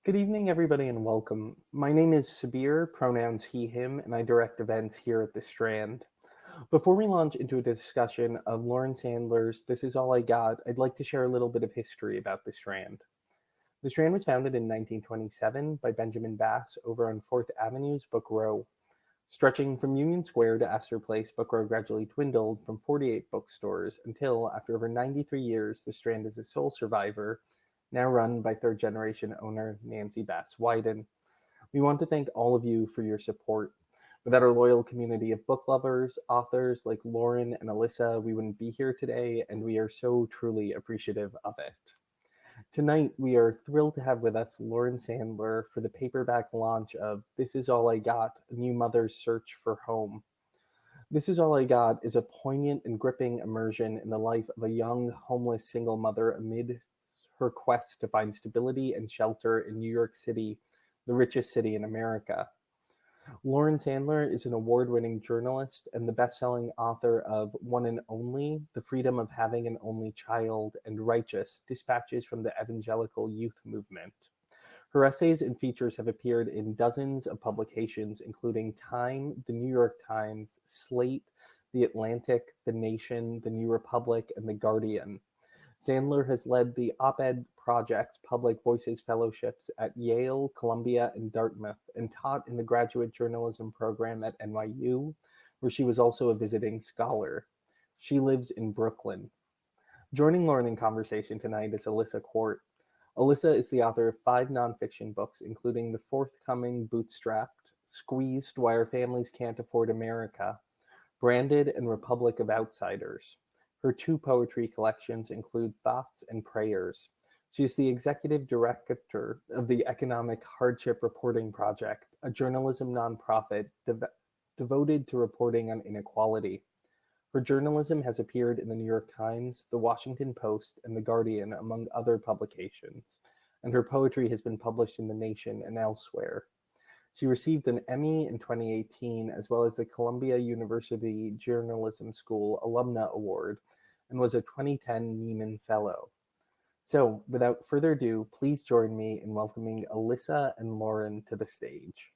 Good evening, everybody, and welcome. My name is Sabir, pronouns he, him, and I direct events here at the Strand. Before we launch into a discussion of Lauren Sandler's This Is All I Got, I'd like to share a little bit of history about the Strand. The Strand was founded in 1927 by Benjamin Bass over on 4th Avenue's Book Row. Stretching from Union Square to Astor Place, Book Row gradually dwindled from 48 bookstores until, after over 93 years, the Strand is a sole survivor, now run by third-generation owner Nancy Bass Wyden. We want to thank all of you for your support. Without our loyal community of book lovers, authors like Lauren and Alissa, we wouldn't be here today, and we are so truly appreciative of it. Tonight, we are thrilled to have with us Lauren Sandler for the paperback launch of This Is All I Got, A New Mother's Search for Home. This Is All I Got is a poignant and gripping immersion in the life of a young, homeless single mother amid her quest to find stability and shelter in New York City, the richest city in America. Lauren Sandler is an award-winning journalist and the best-selling author of One and Only, The Freedom of Having an Only Child, and Righteous, Dispatches from the Evangelical Youth Movement. Her essays and features have appeared in dozens of publications, including Time, The New York Times, Slate, The Atlantic, The Nation, The New Republic, and The Guardian. Sandler has led the Op-Ed Project's Public Voices Fellowships at Yale, Columbia, and Dartmouth, and taught in the graduate journalism program at NYU, where she was also a visiting scholar. She lives in Brooklyn. Joining Lauren in conversation tonight is Alissa Quart. Alissa is the author of 5 nonfiction books, including the forthcoming Bootstrapped, Squeezed: Why Our Families Can't Afford America, Branded, and Republic of Outsiders. Her 2 poetry collections include Thoughts and Prayers. She is the executive director of the Economic Hardship Reporting Project, a journalism nonprofit devoted to reporting on inequality. Her journalism has appeared in the New York Times, the Washington Post, and the Guardian, among other publications, and her poetry has been published in The Nation and elsewhere. She received an Emmy in 2018, as well as the Columbia University Journalism School Alumna Award, and was a 2010 Nieman Fellow. So, without further ado, please join me in welcoming Alissa and Lauren to the stage.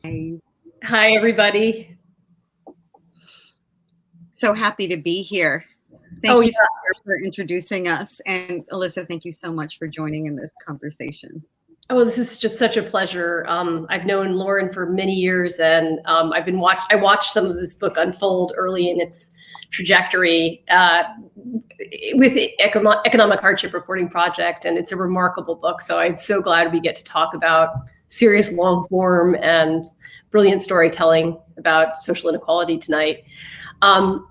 Hi, everybody. So happy to be here. Thank you so much for introducing us. And Alissa, thank you so much for joining in this conversation. Oh, this is just such a pleasure. I've known Lauren for many years, and I watched some of this book unfold early in its trajectory with the Economic Hardship Reporting Project, and it's a remarkable book. So I'm so glad we get to talk about serious long form and brilliant storytelling about social inequality tonight. I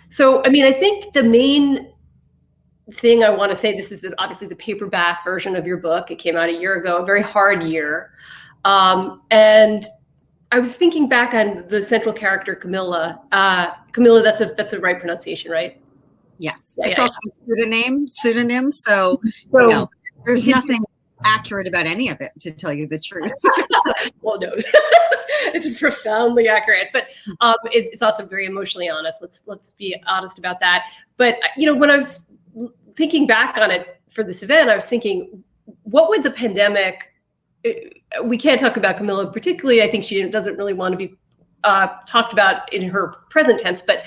think the main thing I want to say, this is obviously the paperback version of your book. It came out a year ago, a very hard year. And I was thinking back on the central character, Camilla. Camilla, that's a right pronunciation, right? Yes. It's also a pseudonym. So there's nothing accurate about any of it, to tell you the truth. Well, no, it's profoundly accurate, but it's also very emotionally honest. Let's be honest about that. But when I was thinking back on it for this event, I was thinking, what would the pandemic? We can't talk about Camilla particularly. I think she doesn't really want to be talked about in her present tense, but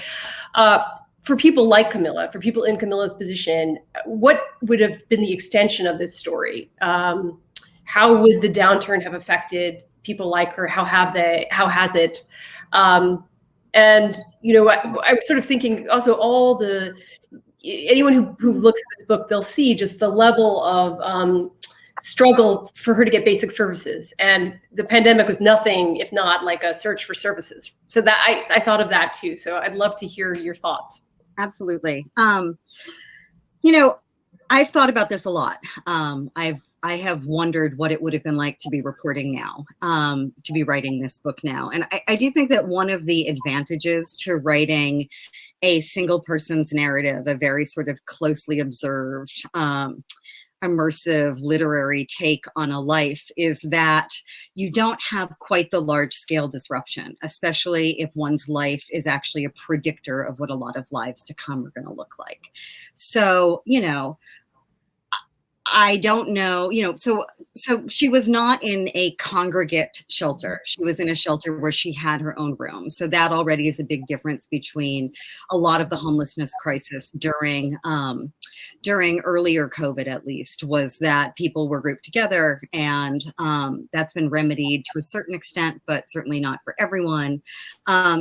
for people like Camilla, for people in Camilla's position, what would have been the extension of this story? How would the downturn have affected people like her? How has it? I was sort of thinking also anyone who looks at this book, they'll see just the level of struggle for her to get basic services. And the pandemic was nothing if not like a search for services. So that I thought of that too. So I'd love to hear your thoughts. Absolutely. I've thought about this a lot. I have wondered what it would have been like to be reporting now, to be writing this book now. And I do think that one of the advantages to writing a single person's narrative, a very sort of closely observed, immersive literary take on a life, is that you don't have quite the large scale disruption, especially if one's life is actually a predictor of what a lot of lives to come are going to look like. So, I don't know, so she was not in a congregate shelter. She was in a shelter where she had her own room. So that already is a big difference between a lot of the homelessness crisis during earlier COVID, at least, was that people were grouped together, and that's been remedied to a certain extent, but certainly not for everyone.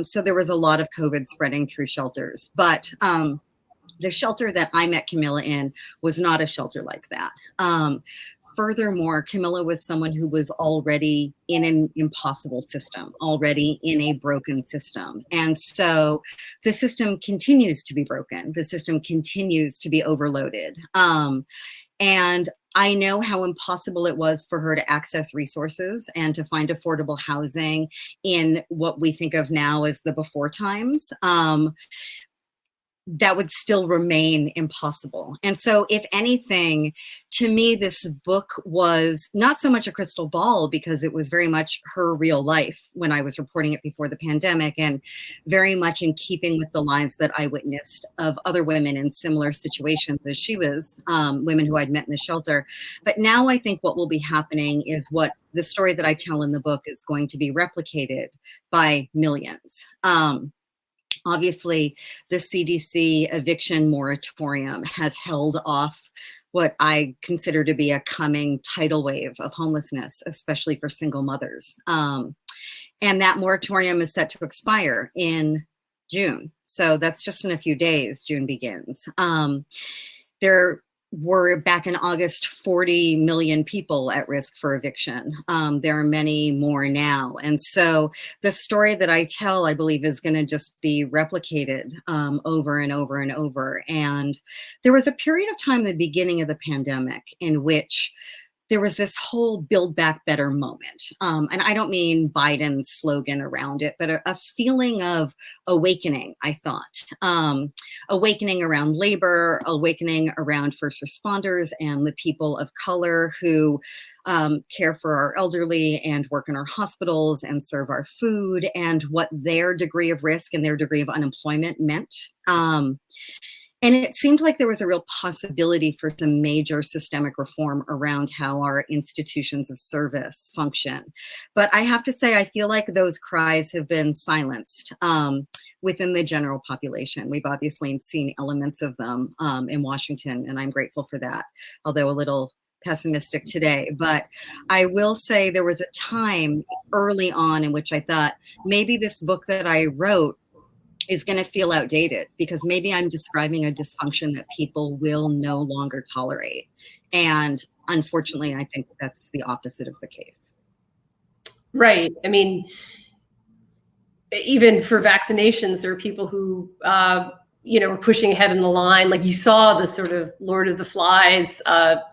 So there was a lot of COVID spreading through shelters, but the shelter that I met Camilla in was not a shelter like that. Furthermore, Camilla was someone who was already in an impossible system, already in a broken system. And so the system continues to be broken. The system continues to be overloaded. And I know how impossible it was for her to access resources and to find affordable housing in what we think of now as the before times. That would still remain impossible. And so if anything, to me, this book was not so much a crystal ball, because it was very much her real life when I was reporting it before the pandemic, and very much in keeping with the lives that I witnessed of other women in similar situations as she was, women who I'd met in the shelter. But now I think what will be happening is what the story that I tell in the book is going to be replicated by millions. Obviously, the CDC eviction moratorium has held off what I consider to be a coming tidal wave of homelessness, especially for single mothers. And that moratorium is set to expire in June. So that's just in a few days, June begins. There were, back in August, 40 million people at risk for eviction. There are many more now. And so the story that I tell, I believe, is going to just be replicated over and over and over. And there was a period of time at the beginning of the pandemic in which there was this whole Build Back Better moment. And I don't mean Biden's slogan around it, but a feeling of awakening, I thought. Awakening around labor, awakening around first responders and the people of color who care for our elderly and work in our hospitals and serve our food, and what their degree of risk and their degree of unemployment meant. And it seemed like there was a real possibility for some major systemic reform around how our institutions of service function. But I have to say, I feel like those cries have been silenced within the general population. We've obviously seen elements of them in Washington, and I'm grateful for that, although a little pessimistic today. But I will say there was a time early on in which I thought maybe this book that I wrote is going to feel outdated, because maybe I'm describing a dysfunction that people will no longer tolerate. And unfortunately, I think that's the opposite of the case. Right. I mean, even for vaccinations, there are people who, were pushing ahead in the line. Like, you saw the sort of Lord of the Flies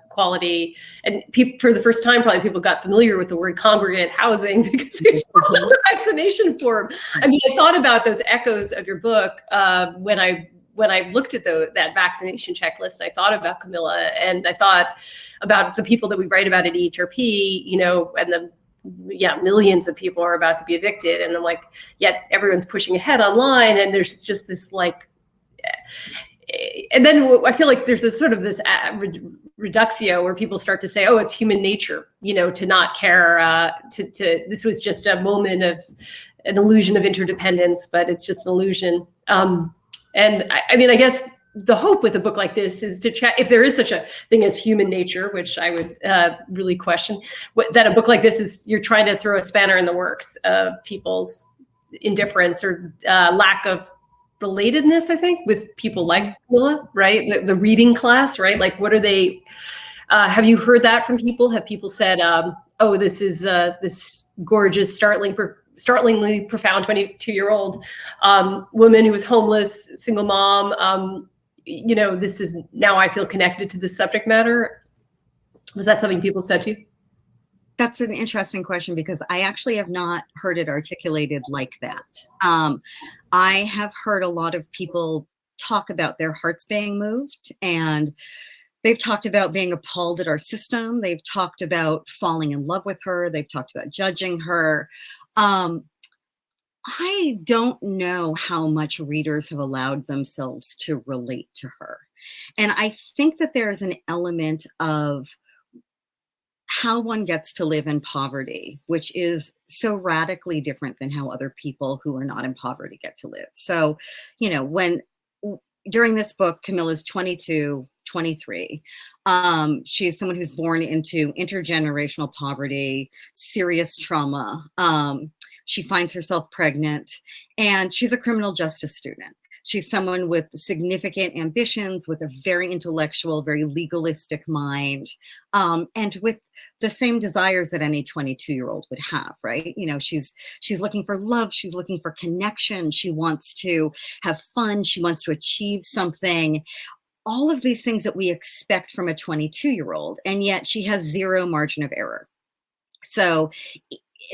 quality, and for the first time, probably people got familiar with the word congregate housing because they saw the vaccination form. I mean, I thought about those echoes of your book when I looked at that vaccination checklist. I thought about Camilla, and I thought about the people that we write about at EHRP, and millions of people are about to be evicted, and I'm like, yet everyone's pushing ahead online, and there's just this like. And then I feel like there's this reductio where people start to say, oh, it's human nature, to not care, this was just a moment of an illusion of interdependence, but it's just an illusion. And I mean, I guess the hope with a book like this is to check if there is such a thing as human nature, which I would really question, that a book like this is, you're trying to throw a spanner in the works of people's indifference or lack of relatedness, I think, with people like Camilla, right? The reading class, right? Like, what are they, have you heard that from people? Have people said, oh, this is this gorgeous, startlingly profound 22-year-old woman who was homeless, single mom, this is, now I feel connected to this subject matter? Was that something people said to you? That's an interesting question, because I actually have not heard it articulated like that. I have heard a lot of people talk about their hearts being moved, and they've talked about being appalled at our system. They've talked about falling in love with her. They've talked about judging her. I don't know how much readers have allowed themselves to relate to her. And I think that there is an element of how one gets to live in poverty, which is so radically different than how other people who are not in poverty get to live. So, when during this book, Camilla's 22, 23. She's someone who's born into intergenerational poverty, serious trauma. She finds herself pregnant, and she's a criminal justice student. She's someone with significant ambitions, with a very intellectual, very legalistic mind, and with the same desires that any 22-year-old would have, right? She's looking for love. She's looking for connection. She wants to have fun. She wants to achieve something. All of these things that we expect from a 22-year-old, and yet she has zero margin of error. So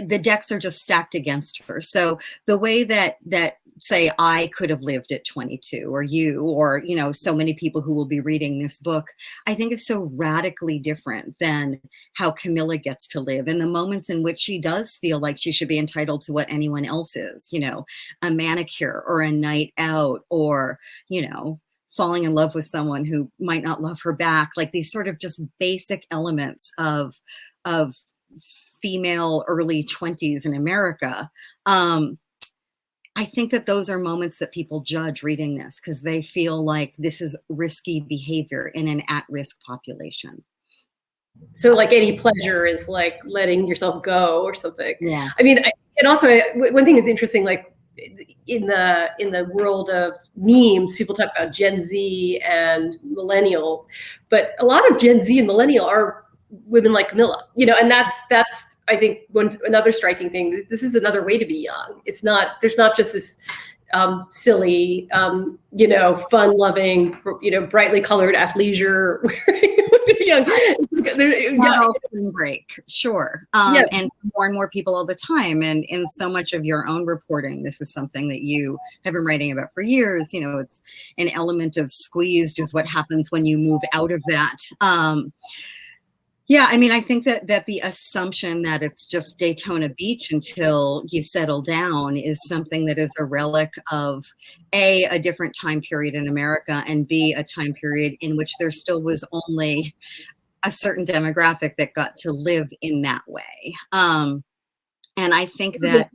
the decks are just stacked against her. So the way that say I could have lived at 22, or you, or so many people who will be reading this book, I think is so radically different than how Camilla gets to live, and the moments in which she does feel like she should be entitled to what anyone else is, a manicure or a night out, or falling in love with someone who might not love her back, like these sort of just basic elements of female early 20s in America. I think that those are moments that people judge reading this, because they feel like this is risky behavior in an at-risk population. So like any pleasure is like letting yourself go or something. Yeah. I mean, and also one thing is interesting, like in the world of memes, people talk about Gen Z and millennials, but a lot of Gen Z and millennial are women like Camilla, and that's I think another striking thing. This is another way to be young. There's not just this silly, fun-loving, brightly colored athleisure young. Not all spring break, sure. And more and more people all the time. And in so much of your own reporting, this is something that you have been writing about for years. It's an element of squeezed is what happens when you move out of that. Yeah, I mean, I think that the assumption that it's just Daytona Beach until you settle down is something that is a relic of a different time period in America, and B, a time period in which there still was only a certain demographic that got to live in that way. And I think that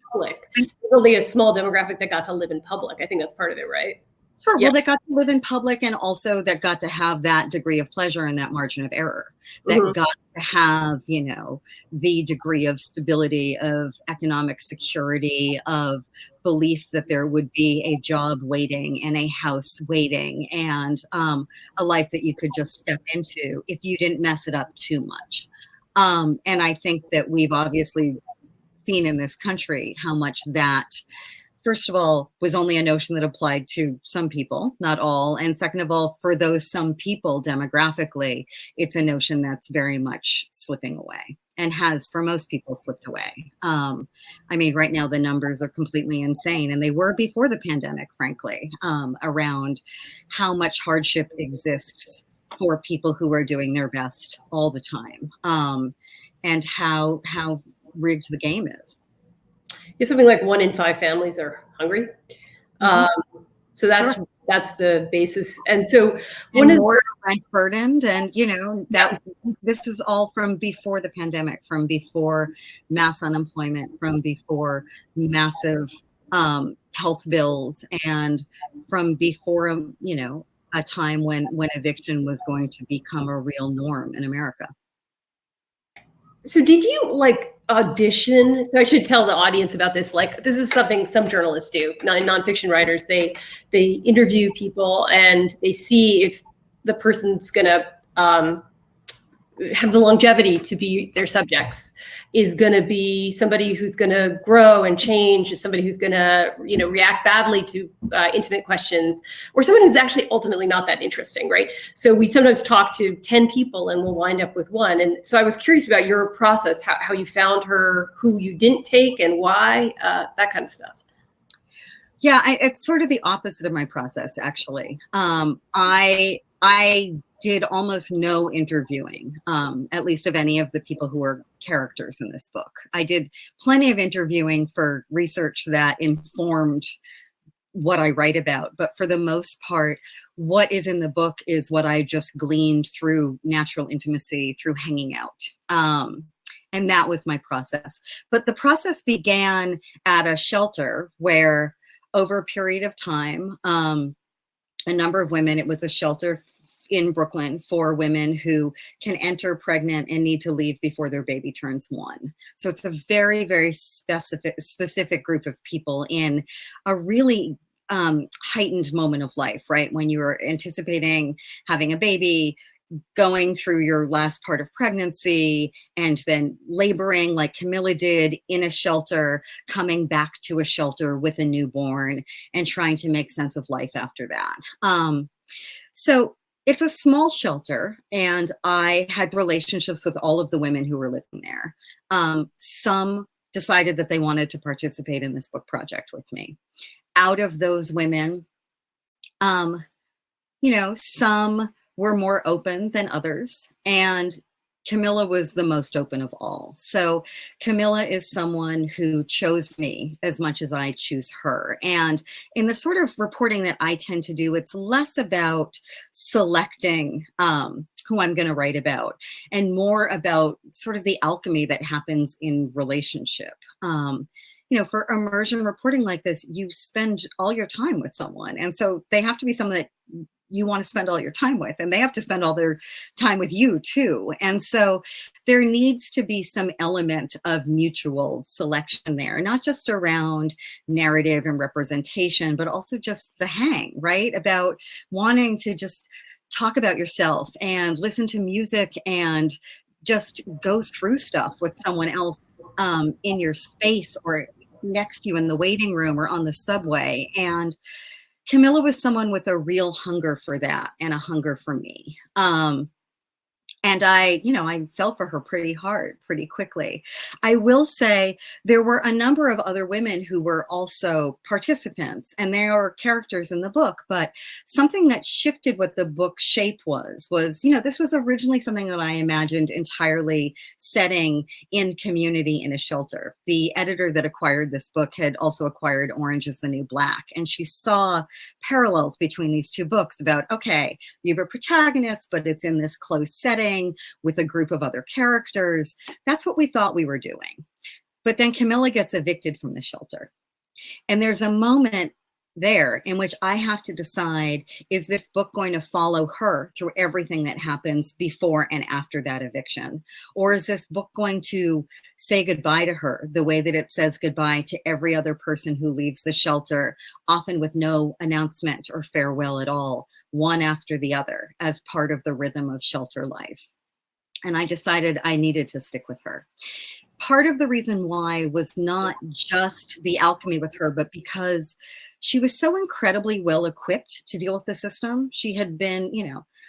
only a small demographic that got to live in public. I think that's part of it, right? Sure. Yeah. Well, that got to live in public, and also that got to have that degree of pleasure and that margin of error, that got to have, the degree of stability, of economic security, of belief that there would be a job waiting and a house waiting, and a life that you could just step into if you didn't mess it up too much. And I think that we've obviously seen in this country how much that, first of all, was only a notion that applied to some people, not all. And second of all, for those some people demographically, it's a notion that's very much slipping away, and has for most people slipped away. I mean, right now the numbers are completely insane, and they were before the pandemic, frankly, around how much hardship exists for people who are doing their best all the time, and how rigged the game is. It's something like 1 in 5 families are hungry. So that's the basis. And so more rent burdened, and that this is all from before the pandemic, from before mass unemployment, from before massive health bills, and from before a time when eviction was going to become a real norm in America. So did you audition? So I should tell the audience about this. This is something some journalists do, nonfiction writers. They interview people, and they see if the person's gonna have the longevity to be their subjects, is going to be somebody who's going to grow and change, is somebody who's going to, react badly to intimate questions, or someone who's actually ultimately not that interesting, right? So we sometimes talk to 10 people and we'll wind up with one. And so I was curious about your process, how you found her, who you didn't take and why, that kind of stuff. Yeah, it's sort of the opposite of my process, actually. I did almost no interviewing, at least of any of the people who were characters in this book. I did plenty of interviewing for research that informed what I write about, but for the most part, what is in the book is what I just gleaned through natural intimacy, through hanging out. And that was my process. But the process began at a shelter where, over a period of time, a number of women, it was a shelter in Brooklyn for women who can enter pregnant and need to leave before their baby turns 1. So it's a very, very specific group of people in a really heightened moment of life, right? When you are anticipating having a baby, going through your last part of pregnancy, and then laboring like Camilla did in a shelter, coming back to a shelter with a newborn and trying to make sense of life after that. So it's a small shelter, and I had relationships with all of the women who were living there. Some decided that they wanted to participate in this book project with me. Out of those women, some were more open than others, and Camilla was the most open of all. So Camilla is someone who chose me as much as I choose her. And in the sort of reporting that I tend to do, it's less about selecting who I'm going to write about, and more about sort of the alchemy that happens in relationship. For immersion reporting like this, you spend all your time with someone. And so they have to be someone that you want to spend all your time with, and they have to spend all their time with you too. And so there needs to be some element of mutual selection there, not just around narrative and representation, but also just the hang, right? About wanting to just talk about yourself and listen to music and just go through stuff with someone else in your space or next to you in the waiting room or on the subway. And Camilla was someone with a real hunger for that and a hunger for me. And I fell for her pretty hard, pretty quickly. I will say there were a number of other women who were also participants, and they are characters in the book. But something that shifted what the book shape was, this was originally something that I imagined entirely setting in community in a shelter. The editor that acquired this book had also acquired Orange is the New Black. And she saw parallels between these two books about, okay, you have a protagonist, but it's in this close setting with a group of other characters. That's what we thought we were doing. But then Camilla gets evicted from the shelter. And there's a moment there in which I have to decide, is this book going to follow her through everything that happens before and after that eviction? Or is this book going to say goodbye to her the way that it says goodbye to every other person who leaves the shelter, often with no announcement or farewell at all, one after the other, as part of the rhythm of shelter life? And I decided I needed to stick with her. Part of the reason why was not just the alchemy with her, but because she was so incredibly well equipped to deal with the system. She had been,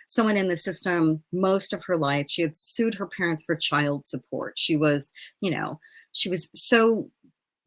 someone in the system most of her life. She had sued her parents for child support. She was so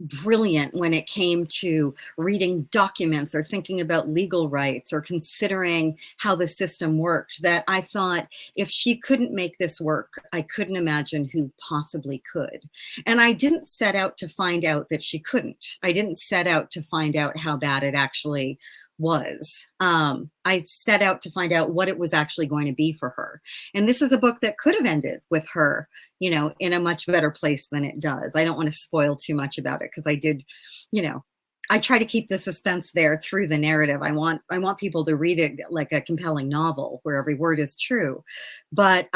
brilliant when it came to reading documents or thinking about legal rights or considering how the system worked, that I thought, if she couldn't make this work, I couldn't imagine who possibly could. And I didn't set out to find out that she couldn't. I didn't set out to find out how bad it actually was. I set out to find out what it was actually going to be for her. And this is a book that could have ended with her, in a much better place than it does. I don't want to spoil too much about it, because I did, I try to keep the suspense there through the narrative. I want people to read it like a compelling novel where every word is true. But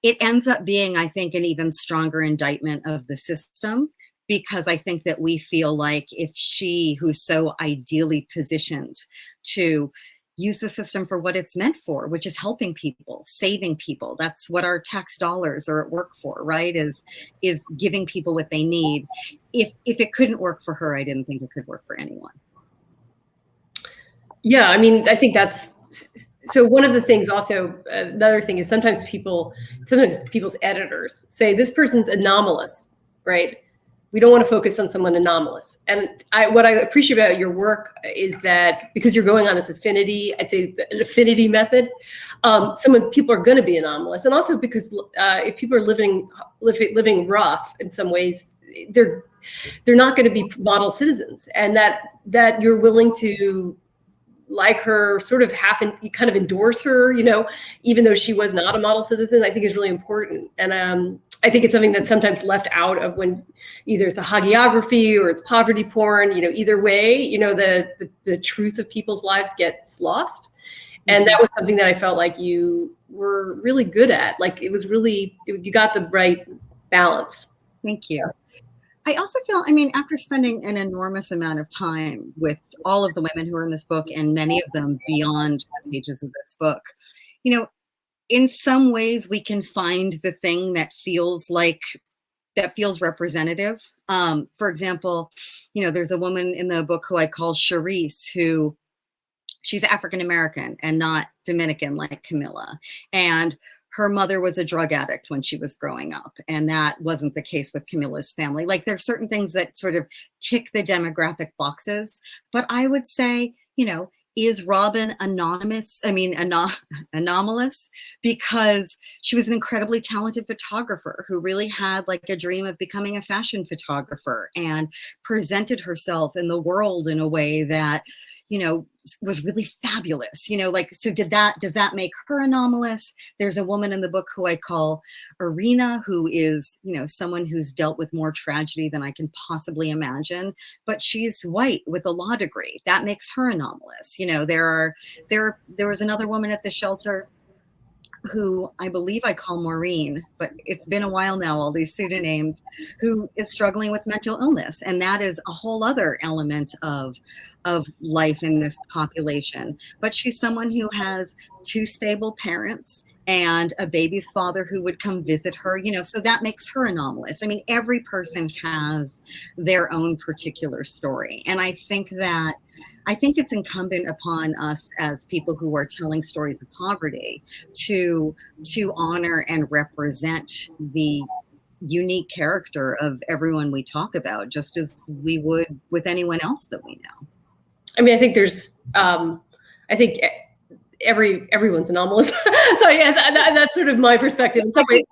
it ends up being, I think, an even stronger indictment of the system, because I think that we feel like if she, who's so ideally positioned to use the system for what it's meant for, which is helping people, saving people, that's what our tax dollars are at work for, right? Is giving people what they need. If it couldn't work for her, I didn't think it could work for anyone. Yeah, I mean, I think that's, so one of the things also, another thing is sometimes people's editors say this person's anomalous, right? we don't want to focus on someone anomalous. And what I appreciate about your work is that because you're going on this affinity, I'd say an affinity method, people are going to be anomalous. And also because if people are living rough in some ways, they're not going to be model citizens, and that you're willing to like her, sort of kind of endorse her, even though she was not a model citizen, I think is really important. And I think it's something that's sometimes left out of when either it's a hagiography or it's poverty porn, either way, the truth of people's lives gets lost. And that was something that I felt like you were really good at. Like you got the right balance. Thank you. I also feel, after spending an enormous amount of time with all of the women who are in this book, and many of them beyond the pages of this book, in some ways we can find the thing that feels representative. For example, there's a woman in the book who I call Charisse, who she's African-American and not Dominican like Camilla. And her mother was a drug addict when she was growing up, and that wasn't the case with Camilla's family. Like, there's certain things that sort of tick the demographic boxes, but I would say, is Robin anomalous? Because she was an incredibly talented photographer who really had like a dream of becoming a fashion photographer and presented herself in the world in a way that, was really fabulous, so does that make her anomalous? There's a woman in the book who I call Irina, who is, someone who's dealt with more tragedy than I can possibly imagine, but she's white with a law degree. That makes her anomalous. There was another woman at the shelter who I believe I call Maureen, but it's been a while now, all these pseudonyms, who is struggling with mental illness. And that is a whole other element of life in this population. But she's someone who has 2 stable parents and a baby's father who would come visit her, so that makes her anomalous. Every person has their own particular story. And I think it's incumbent upon us as people who are telling stories of poverty to honor and represent the unique character of everyone we talk about, just as we would with anyone else that we know. I think there's, everyone's anomalous. So yes, that's sort of my perspective. In some way,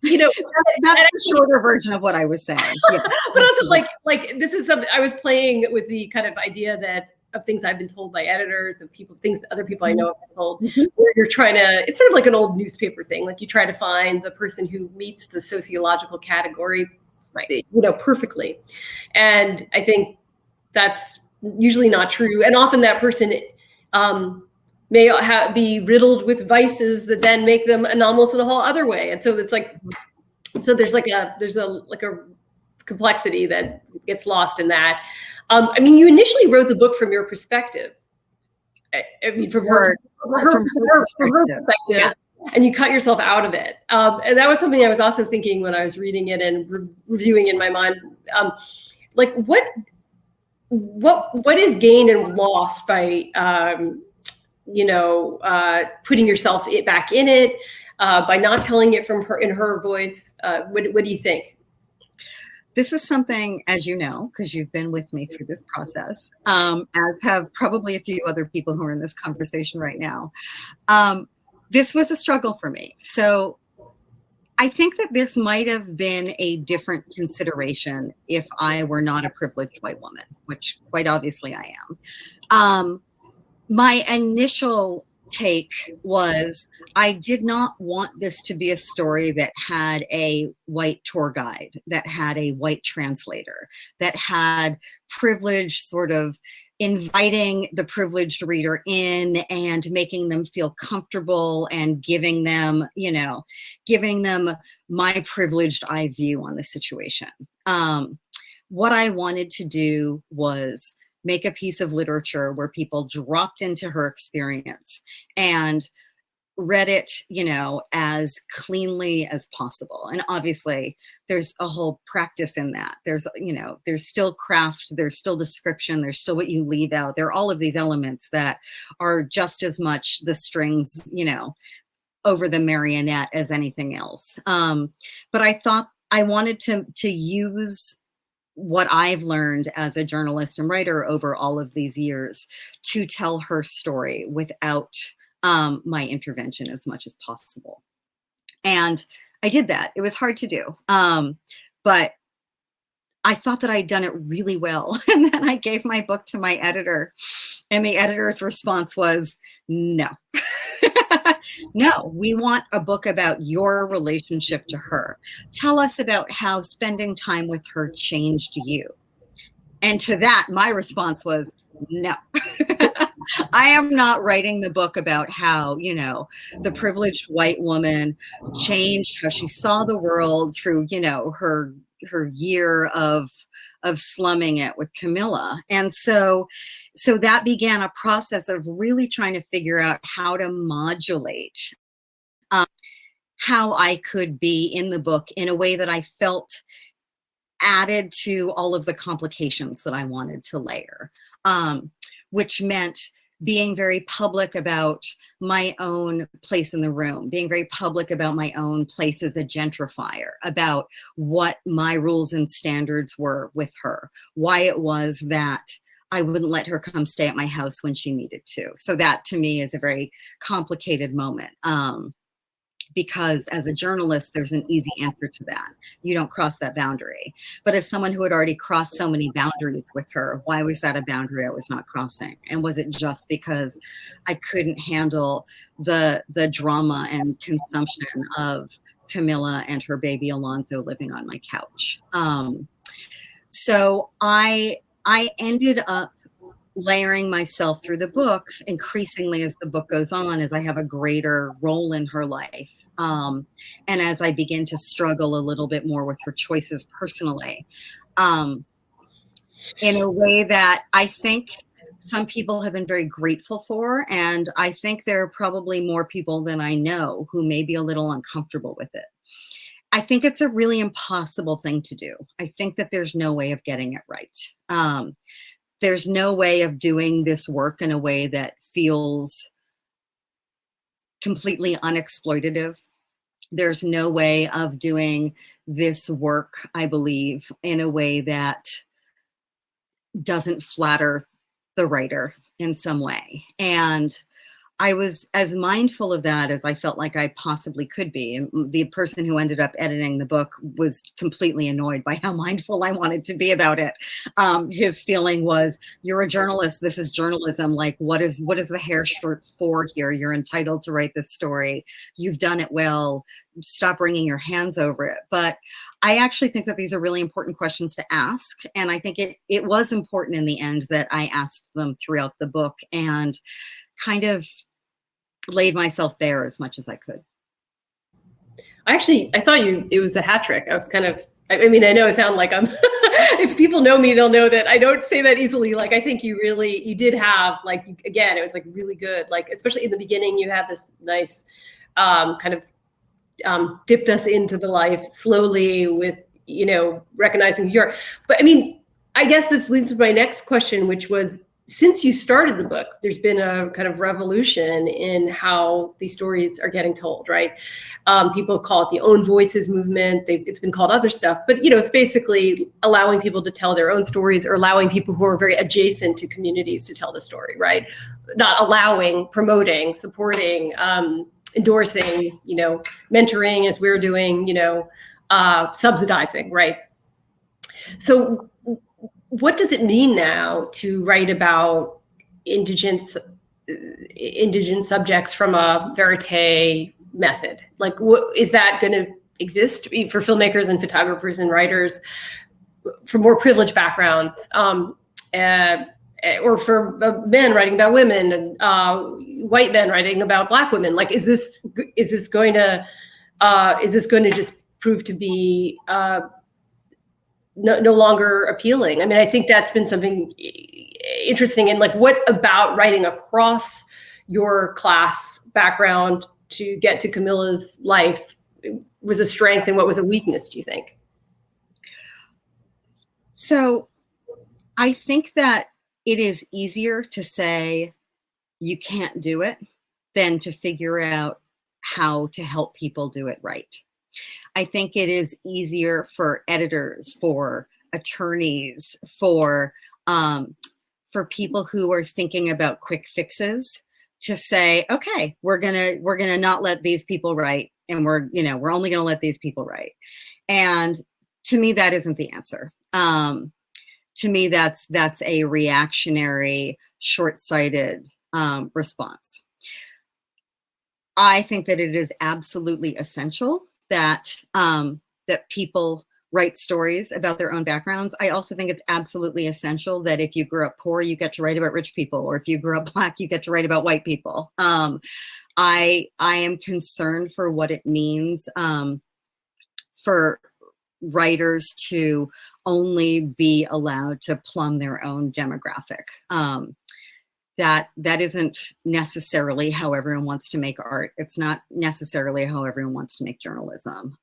that's a shorter version of what I was saying. Yeah. But also, like this is something I was playing with, the kind of idea that of things I've been told by editors, of things other people I know have been told, where you're trying to, it's sort of like an old newspaper thing. Like you try to find the person who meets the sociological category, right, perfectly. And I think that's usually not true. And often that person may be riddled with vices that then make them anomalous in a whole other way. And so it's like, there's a complexity that gets lost in that. You initially wrote the book from your perspective. From her perspective, yeah. And you cut yourself out of it. And that was something I was also thinking when I was reading it and reviewing in my mind. What is gained and lost by putting yourself back in it, by not telling it in her voice? What do you think? This is something, as you know, because you've been with me through this process, as have probably a few other people who are in this conversation right now. This was a struggle for me. So I think that this might have been a different consideration if I were not a privileged white woman, which quite obviously I am. My initial take was I did not want this to be a story that had a white tour guide, that had a white translator, that had privilege sort of inviting the privileged reader in and making them feel comfortable and giving them my privileged eye view on the situation. What I wanted to do was make a piece of literature where people dropped into her experience and read it, as cleanly as possible. And obviously there's a whole practice in that. There's still craft, there's still description, there's still what you leave out. There are all of these elements that are just as much the strings, over the marionette as anything else. But I thought I wanted to use what I've learned as a journalist and writer over all of these years to tell her story without my intervention as much as possible. And I did that. It was hard to do. But I thought that I'd done it really well. And then I gave my book to my editor, and the editor's response was, no. No, we want a book about your relationship to her. Tell us about how spending time with her changed you. And to that, my response was, no. I am not writing the book about how, you know, the privileged white woman changed, how she saw the world through, you know, her year of slumming it with Camilla. And so that began a process of really trying to figure out how to modulate how I could be in the book in a way that I felt added to all of the complications that I wanted to layer, which meant being very public about my own place in the room, being very public about my own place as a gentrifier, about what my rules and standards were with her, why it was that I wouldn't let her come stay at my house when she needed to. So that to me is a very complicated moment. Because as a journalist, there's an easy answer to that. You don't cross that boundary. But as someone who had already crossed so many boundaries with her, why was that a boundary I was not crossing? And was it just because I couldn't handle the drama and consumption of Camilla and her baby Alonzo living on my couch? So I ended up layering myself through the book increasingly as the book goes on, as I have a greater role in her life. And as I begin to struggle a little bit more with her choices personally, in a way that I think some people have been very grateful for. And I think there are probably more people than I know who may be a little uncomfortable with it. I think it's a really impossible thing to do. I think that there's no way of getting it right. There's no way of doing this work in a way that feels completely unexploitative. There's no way of doing this work, I believe, in a way that doesn't flatter the writer in some way. And I was as mindful of that as I felt like I possibly could be. And the person who ended up editing the book was completely annoyed by how mindful I wanted to be about it. His feeling was, you're a journalist. This is journalism. Like, what is the hair shirt for here? You're entitled to write this story. You've done it well. Stop wringing your hands over it. But I actually think that these are really important questions to ask. And I think it was important in the end that I asked them throughout the book and kind of laid myself bare as much as I could. I thought it was a hat trick. I was kind of, I mean, I know I sound like I'm, if people know me, they'll know that I don't say that easily. Like, I think you did have, like, again, it was like really good. Like, especially in the beginning, you had this nice kind of dipped us into the life slowly with, you know, recognizing but I mean, I guess this leads to my next question, which was, since you started the book, there's been a kind of revolution in how these stories are getting told, right? People call it the own voices movement. It's been called other stuff, but you know, it's basically allowing people to tell their own stories, or allowing people who are very adjacent to communities to tell the story, right? Not allowing, promoting, supporting, endorsing, you know, mentoring as we're doing, you know, subsidizing, right? So what does it mean now to write about indigent subjects from a verite method? Like, what is that going to exist for filmmakers and photographers and writers from more privileged backgrounds, or for men writing about women and white men writing about Black women? Like, is this going to just prove to be no longer appealing? I mean, I think that's been something interesting. And like, what about writing across your class background to get to Camilla's life was a strength, and what was a weakness, do you think? So I think that it is easier to say you can't do it than to figure out how to help people do it right. I think it is easier for editors, for attorneys, for people who are thinking about quick fixes, to say, okay, we're gonna not let these people write, and we're only gonna let these people write. And to me, that isn't the answer. To me, that's a reactionary, short-sighted response. I think that it is absolutely essential that that people write stories about their own backgrounds. I also think it's absolutely essential that if you grew up poor, you get to write about rich people, or if you grew up Black, you get to write about white people. I am concerned for what it means for writers to only be allowed to plumb their own demographic. That isn't necessarily how everyone wants to make art. It's not necessarily how everyone wants to make journalism.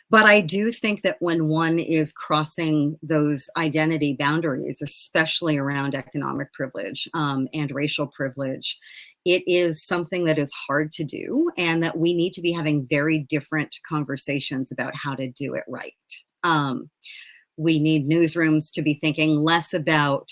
But I do think that when one is crossing those identity boundaries, especially around economic privilege and racial privilege, it is something that is hard to do, and that we need to be having very different conversations about how to do it right. We need newsrooms to be thinking less about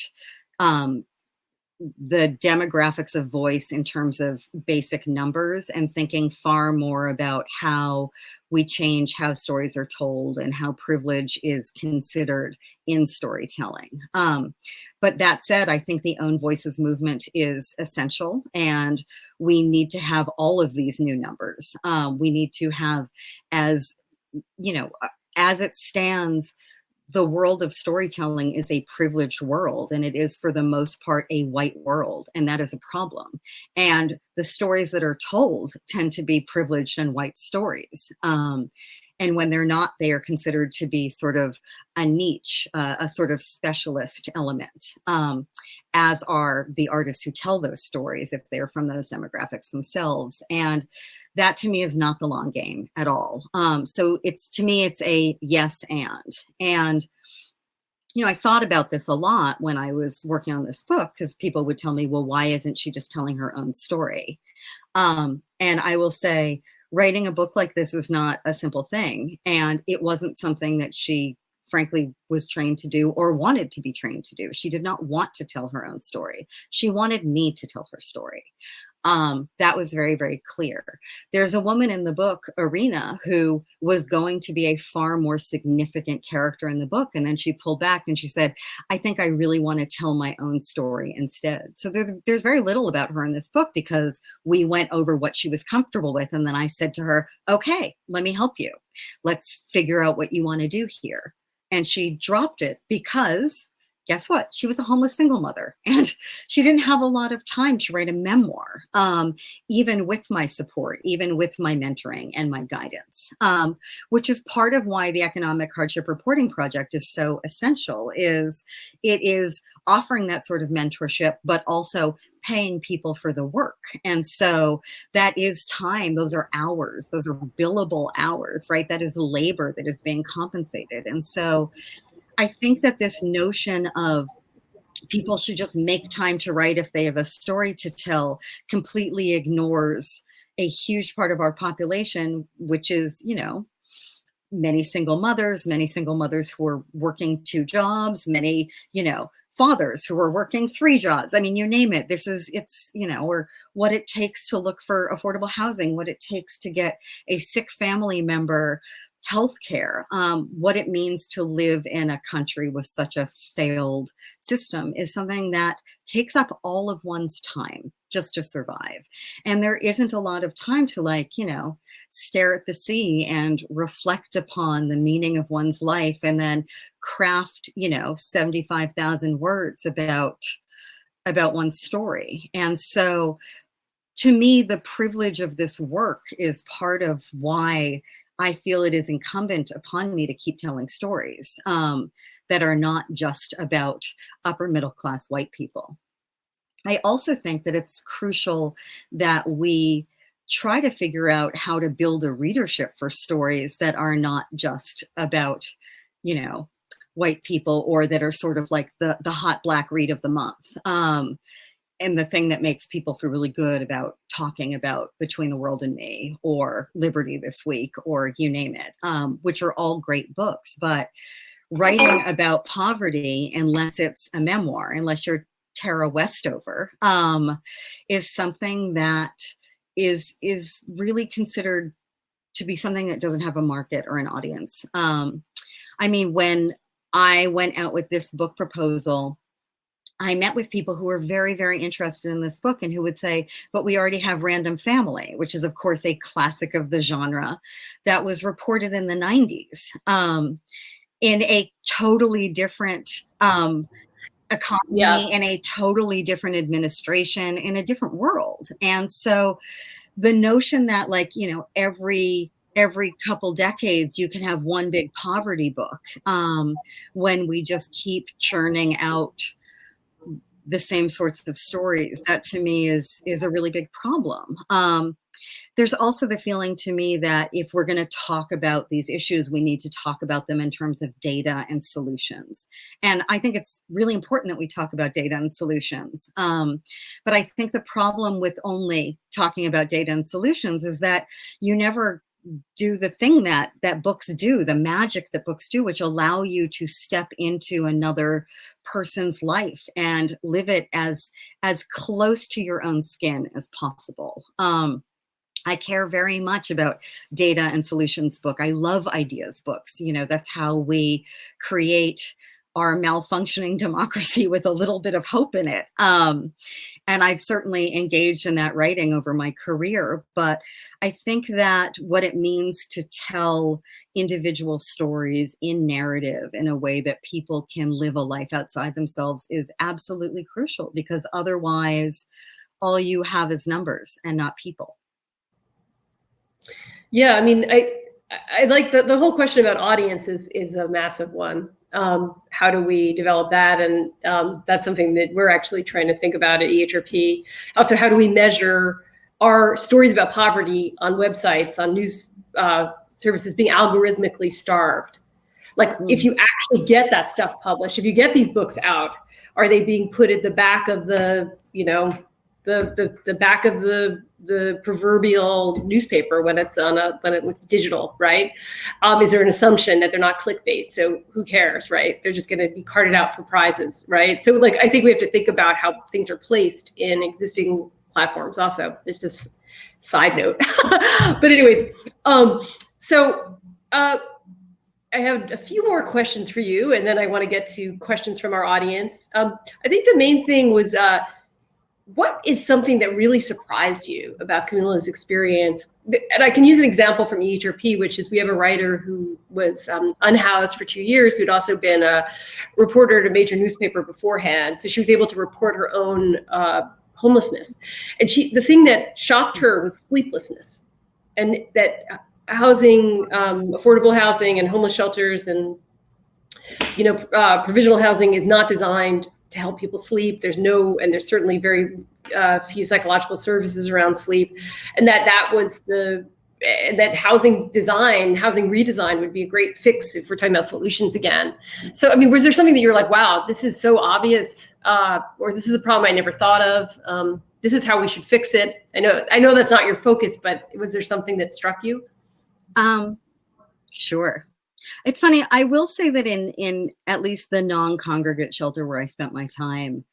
the demographics of voice in terms of basic numbers, and thinking far more about how we change how stories are told and how privilege is considered in storytelling. But that said, I think the Own Voices movement is essential, and we need to have all of these new numbers. We need to have, as it stands, the world of storytelling is a privileged world, and it is for the most part a white world, and that is a problem. And the stories that are told tend to be privileged and white stories. And when they're not, they are considered to be sort of a niche, a sort of specialist element, as are the artists who tell those stories if they're from those demographics themselves. And that to me is not the long game at all. So to me, it's a yes and, I thought about this a lot when I was working on this book, because people would tell me, well, why isn't she just telling her own story? And I will say, writing a book like this is not a simple thing. And it wasn't something that she frankly was trained to do or wanted to be trained to do. She did not want to tell her own story. She wanted me to tell her story. That was very, very clear. There's a woman in the book, Arena, who was going to be a far more significant character in the book. And then she pulled back and she said, I think I really want to tell my own story instead. So there's very little about her in this book, because we went over what she was comfortable with. And then I said to her, okay, let me help you. Let's figure out what you want to do here. And she dropped it because guess what? She was a homeless single mother, and she didn't have a lot of time to write a memoir, even with my support, even with my mentoring and my guidance, which is part of why the Economic Hardship Reporting Project is so essential. It is offering that sort of mentorship, but also paying people for the work. And so that is time. Those are hours. Those are billable hours, right? That is labor that is being compensated. And so I think that this notion of people should just make time to write if they have a story to tell completely ignores a huge part of our population, which is, many single mothers who are working 2 jobs, many, fathers who are working 3 jobs. I mean, you name it. Or what it takes to look for affordable housing, what it takes to get a sick family member healthcare, what it means to live in a country with such a failed system is something that takes up all of one's time just to survive. And there isn't a lot of time to stare at the sea and reflect upon the meaning of one's life and then craft, 75,000 words about one's story. And so to me, the privilege of this work is part of why I feel it is incumbent upon me to keep telling stories that are not just about upper middle class white people. I also think that it's crucial that we try to figure out how to build a readership for stories that are not just about, white people, or that are sort of like the hot Black read of the month. And the thing that makes people feel really good about talking about Between the World and Me or Liberty This Week, or you name it, which are all great books. But writing about poverty, unless it's a memoir, unless you're Tara Westover, is something that is really considered to be something that doesn't have a market or an audience. I mean, when I went out with this book proposal, I met with people who were very, very interested in this book and who would say, but we already have Random Family, which is, of course, a classic of the genre that was reported in the 90s in a totally different economy, in a totally different administration, in a different world. And so the notion that, like, you know, every couple decades you can have one big poverty book, when we just keep churning out the same sorts of stories, that to me is a really big problem. There's also the feeling to me that if we're going to talk about these issues, we need to talk about them in terms of data and solutions. And I think it's really important that we talk about data and solutions. But I think the problem with only talking about data and solutions is that you never do the thing that books do, the magic that books do, which allow you to step into another person's life and live it as close to your own skin as possible. I care very much about data and solutions book. I love ideas books. You know, that's how we create our malfunctioning democracy with a little bit of hope in it. And I've certainly engaged in that writing over my career, but I think that what it means to tell individual stories in narrative in a way that people can live a life outside themselves is absolutely crucial, because otherwise all you have is numbers and not people. Yeah, I mean, I like the whole question about audience is a massive one. How do we develop that? And that's something that we're actually trying to think about at EHRP. Also, how do we measure our stories about poverty on websites, on news services being algorithmically starved? Like, if you actually get that stuff published, if you get these books out, are they being put at the back of the, you know, the back of the proverbial newspaper when it's it's digital, right? Is there an assumption that they're not clickbait? So who cares, right? They're just going to be carted out for prizes, right? So, like, I think we have to think about how things are placed in existing platforms. Also, there's this side note, but anyways, I have a few more questions for you, and then I want to get to questions from our audience. I think the main thing was, what is something that really surprised you about Camilla's experience? And I can use an example from EHRP, which is we have a writer who was unhoused for 2 years, who'd also been a reporter at a major newspaper beforehand. So she was able to report her own homelessness. And the thing that shocked her was sleeplessness, and that housing, affordable housing and homeless shelters and, you know, provisional housing is not designed to help people sleep. There's certainly very few psychological services around sleep, and that housing redesign would be a great fix if we're talking about solutions again. So, I mean, was there something that you were like, wow, this is so obvious, or this is a problem I never thought of? This is how we should fix it. I know that's not your focus, but was there something that struck you? Sure. It's funny. I will say that in at least the non-congregate shelter where I spent my time,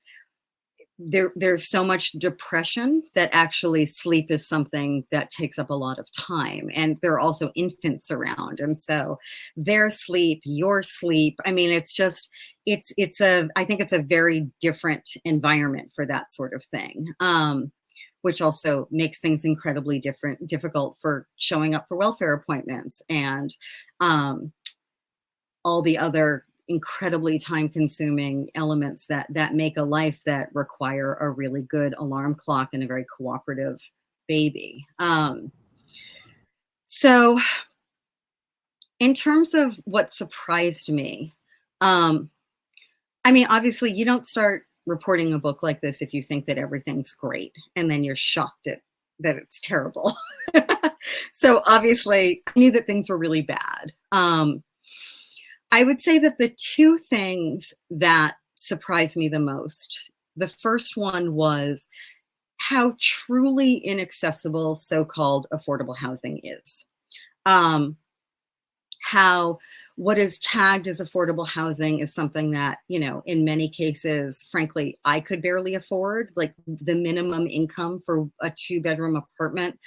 there's so much depression that actually sleep is something that takes up a lot of time. And there are also infants around. And so their sleep, your sleep, I mean, it's just, I think it's a very different environment for that sort of thing. Which also makes things incredibly difficult for showing up for welfare appointments and all the other incredibly time-consuming elements that make a life that require a really good alarm clock and a very cooperative baby. So in terms of what surprised me, I mean, obviously you don't start reporting a book like this if you think that everything's great and then you're shocked that it's terrible. So obviously I knew that things were really bad. I would say that the two things that surprised me the most, the first one was how truly inaccessible so-called affordable housing is. How what is tagged as affordable housing is something that, in many cases, frankly, I could barely afford. Like the minimum income for a 2-bedroom apartment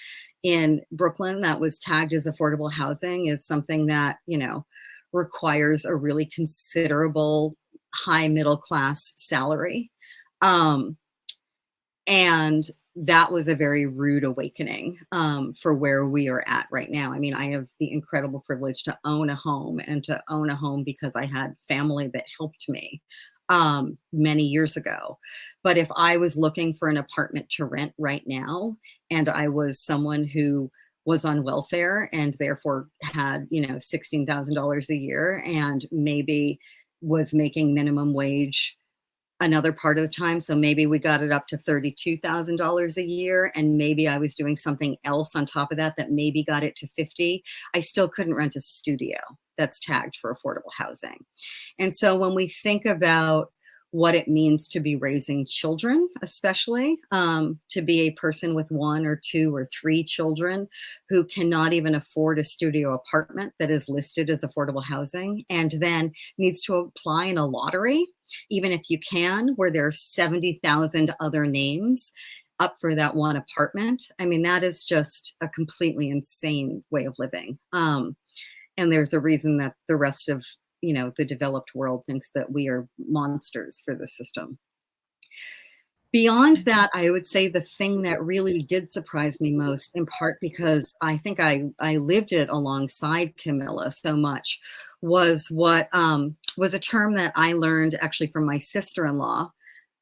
in Brooklyn that was tagged as affordable housing is something that, requires a really considerable high middle class salary. And that was a very rude awakening for where we are at right now. I mean, I have the incredible privilege to own a home, and to own a home because I had family that helped me many years ago. But if I was looking for an apartment to rent right now, and I was someone who was on welfare and therefore had, $16,000 a year and maybe was making minimum wage another part of the time. So maybe we got it up to $32,000 a year, and maybe I was doing something else on top of that maybe got it to 50. I still couldn't rent a studio that's tagged for affordable housing. And so when we think about what it means to be raising children, especially to be a person with 1 or 2 or 3 children who cannot even afford a studio apartment that is listed as affordable housing, and then needs to apply in a lottery, even if you can, where there are 70,000 other names up for that one apartment. I mean, that is just a completely insane way of living. And there's a reason that the rest of the developed world thinks that we are monsters for the system. Beyond that, I would say the thing that really did surprise me most, in part because I think I lived it alongside Camilla so much, was what was a term that I learned actually from my sister-in-law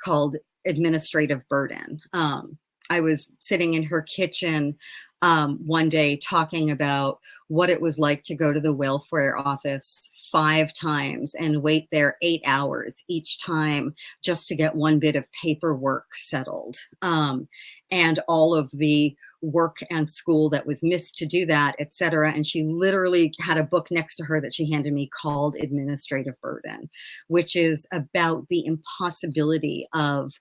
called administrative burden. I was sitting in her kitchen one day talking about what it was like to go to the welfare office 5 times and wait there 8 hours each time just to get one bit of paperwork settled, and all of the work and school that was missed to do that, et cetera. And she literally had a book next to her that she handed me called Administrative Burden, which is about the impossibility of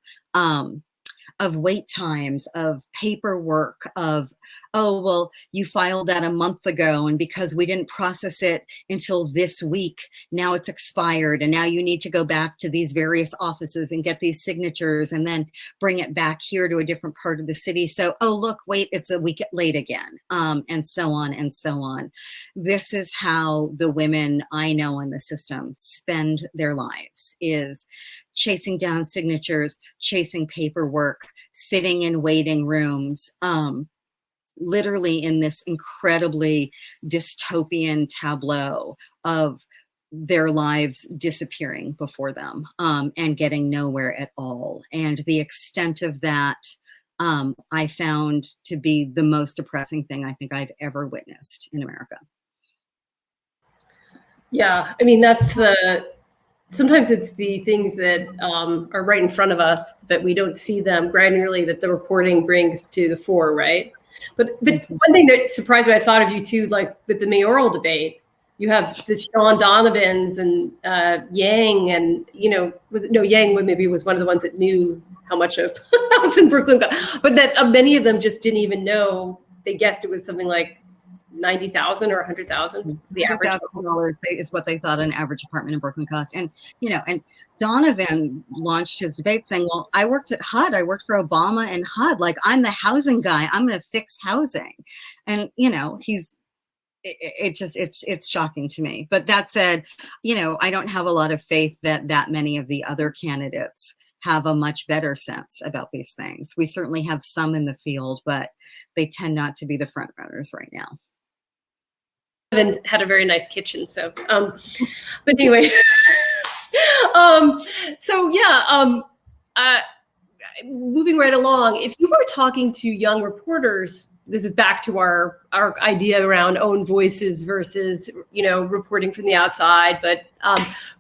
wait times, of paperwork, of, oh, well, you filed that a month ago, and because we didn't process it until this week, now it's expired, and now you need to go back to these various offices and get these signatures and then bring it back here to a different part of the city. So, oh, look, wait, it's a week late again, and so on and so on. This is how the women I know in the system spend their lives, is chasing down signatures, chasing paperwork, sitting in waiting rooms, literally in this incredibly dystopian tableau of their lives disappearing before them, and getting nowhere at all. And the extent of that, I found to be the most depressing thing I think I've ever witnessed in America. Yeah, I mean, sometimes it's the things that are right in front of us, but we don't see them granularly, that the reporting brings to the fore, right? But one thing that surprised me, I thought of you too, like with the mayoral debate, you have the Sean Donovans and Yang, and Yang maybe was one of the ones that knew how much of house in Brooklyn got, but that many of them just didn't even know. They guessed it was something like 90,000 or 100,000. The average $100,000 is what they thought an average apartment in Brooklyn cost. And, and Donovan launched his debate saying, well, I worked at HUD. I worked for Obama and HUD. Like, I'm the housing guy. I'm going to fix housing. And, it's shocking to me. But that said, I don't have a lot of faith that many of the other candidates have a much better sense about these things. We certainly have some in the field, but they tend not to be the front runners right now. And had a very nice kitchen. So, but anyway, moving right along, if you were talking to young reporters, this is back to our idea around own voices versus, reporting from the outside. But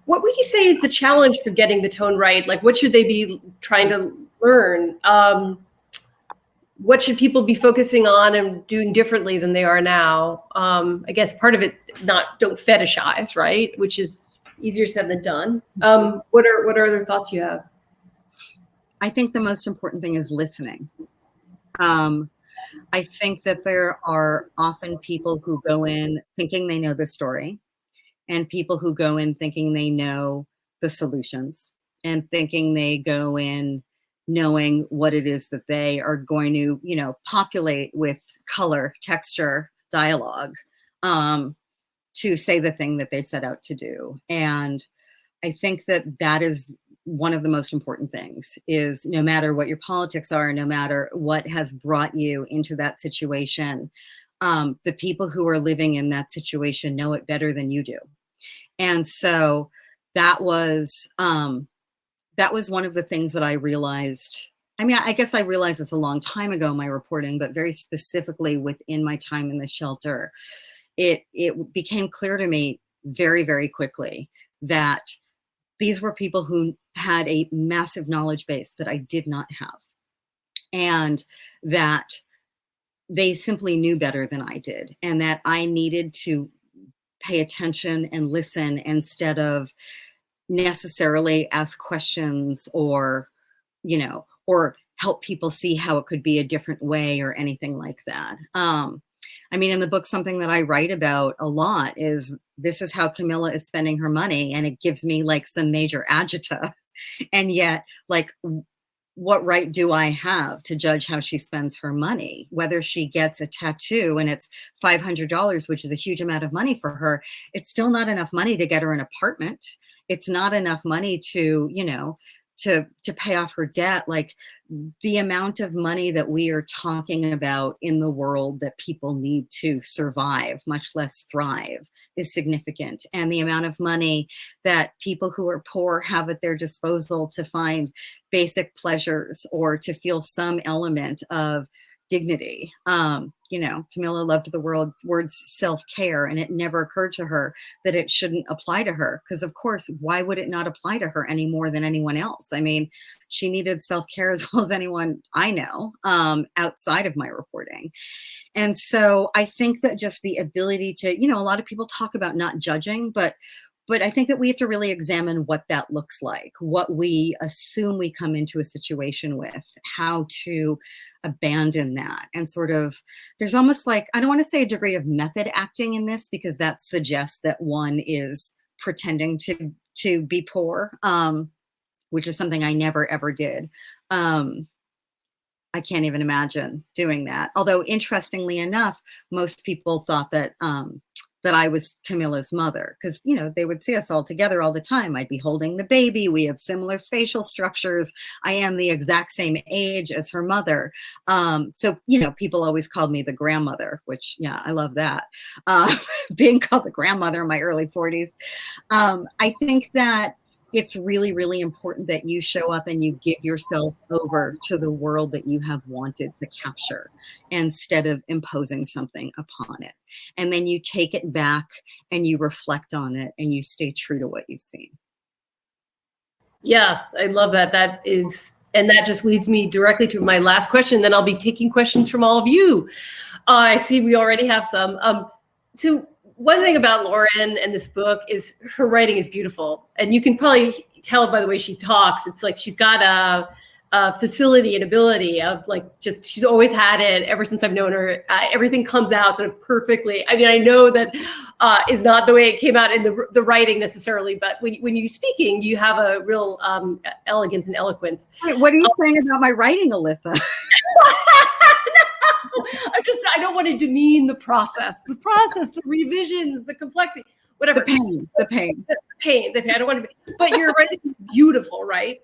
what would you say is the challenge for getting the tone right? Like, what should they be trying to learn? What should people be focusing on and doing differently than they are now? I guess part of it, don't fetishize, right? Which is easier said than done. What are other thoughts you have? I think the most important thing is listening. I think that there are often people who go in thinking they know the story, and people who go in thinking they know the solutions and thinking they go in knowing what it is that they are going to, populate with color, texture, dialogue, to say the thing that they set out to do. And I think that is one of the most important things, is no matter what your politics are, no matter what has brought you into that situation, the people who are living in that situation know it better than you do. And so that was one of the things that I realized. I mean, I guess I realized this a long time ago in my reporting, but very specifically within my time in the shelter, it became clear to me very, very quickly that these were people who had a massive knowledge base that I did not have, and that they simply knew better than I did, and that I needed to pay attention and listen instead of necessarily ask questions or help people see how it could be a different way or anything like that. I mean, in the book, something that I write about a lot is this is how Camilla is spending her money, and it gives me like some major agita. And yet, like, what right do I have to judge how she spends her money? Whether she gets a tattoo and it's $500, which is a huge amount of money for her, it's still not enough money to get her an apartment. It's not enough money to pay off her debt. Like, the amount of money that we are talking about in the world that people need to survive, much less thrive, is significant. And the amount of money that people who are poor have at their disposal to find basic pleasures or to feel some element of dignity. Camilla loved the words self-care, and it never occurred to her that it shouldn't apply to her. Because of course, why would it not apply to her any more than anyone else? I mean, she needed self-care as well as anyone I know, outside of my reporting. And so I think that just the ability to, a lot of people talk about not judging, but I think that we have to really examine what that looks like, what we assume we come into a situation with, how to abandon that. And sort of, there's almost like, I don't want to say a degree of method acting in this, because that suggests that one is pretending to be poor, which is something I never, ever did. I can't even imagine doing that. Although, interestingly enough, most people thought that I was Camilla's mother, because, they would see us all together all the time. I'd be holding the baby. We have similar facial structures. I am the exact same age as her mother. So, people always called me the grandmother, which, yeah, I love that. Being called the grandmother in my early 40s. I think that it's really, really important that you show up and you give yourself over to the world that you have wanted to capture, instead of imposing something upon it. And then you take it back and you reflect on it and you stay true to what you've seen. Yeah, I love that. And that just leads me directly to my last question. Then I'll be taking questions from all of you. I see we already have some. So one thing about Lauren and this book is her writing is beautiful. And you can probably tell by the way she talks. It's like she's got a facility and ability of she's always had it ever since I've known her. Everything comes out sort of perfectly. I mean, I know that is not the way it came out in the writing necessarily, but when you're speaking, you have a real elegance and eloquence. Wait, what are you saying about my writing, Alissa? I don't want to demean the process, the revisions, the complexity, whatever. The pain. I don't want to but you're writing beautiful, right?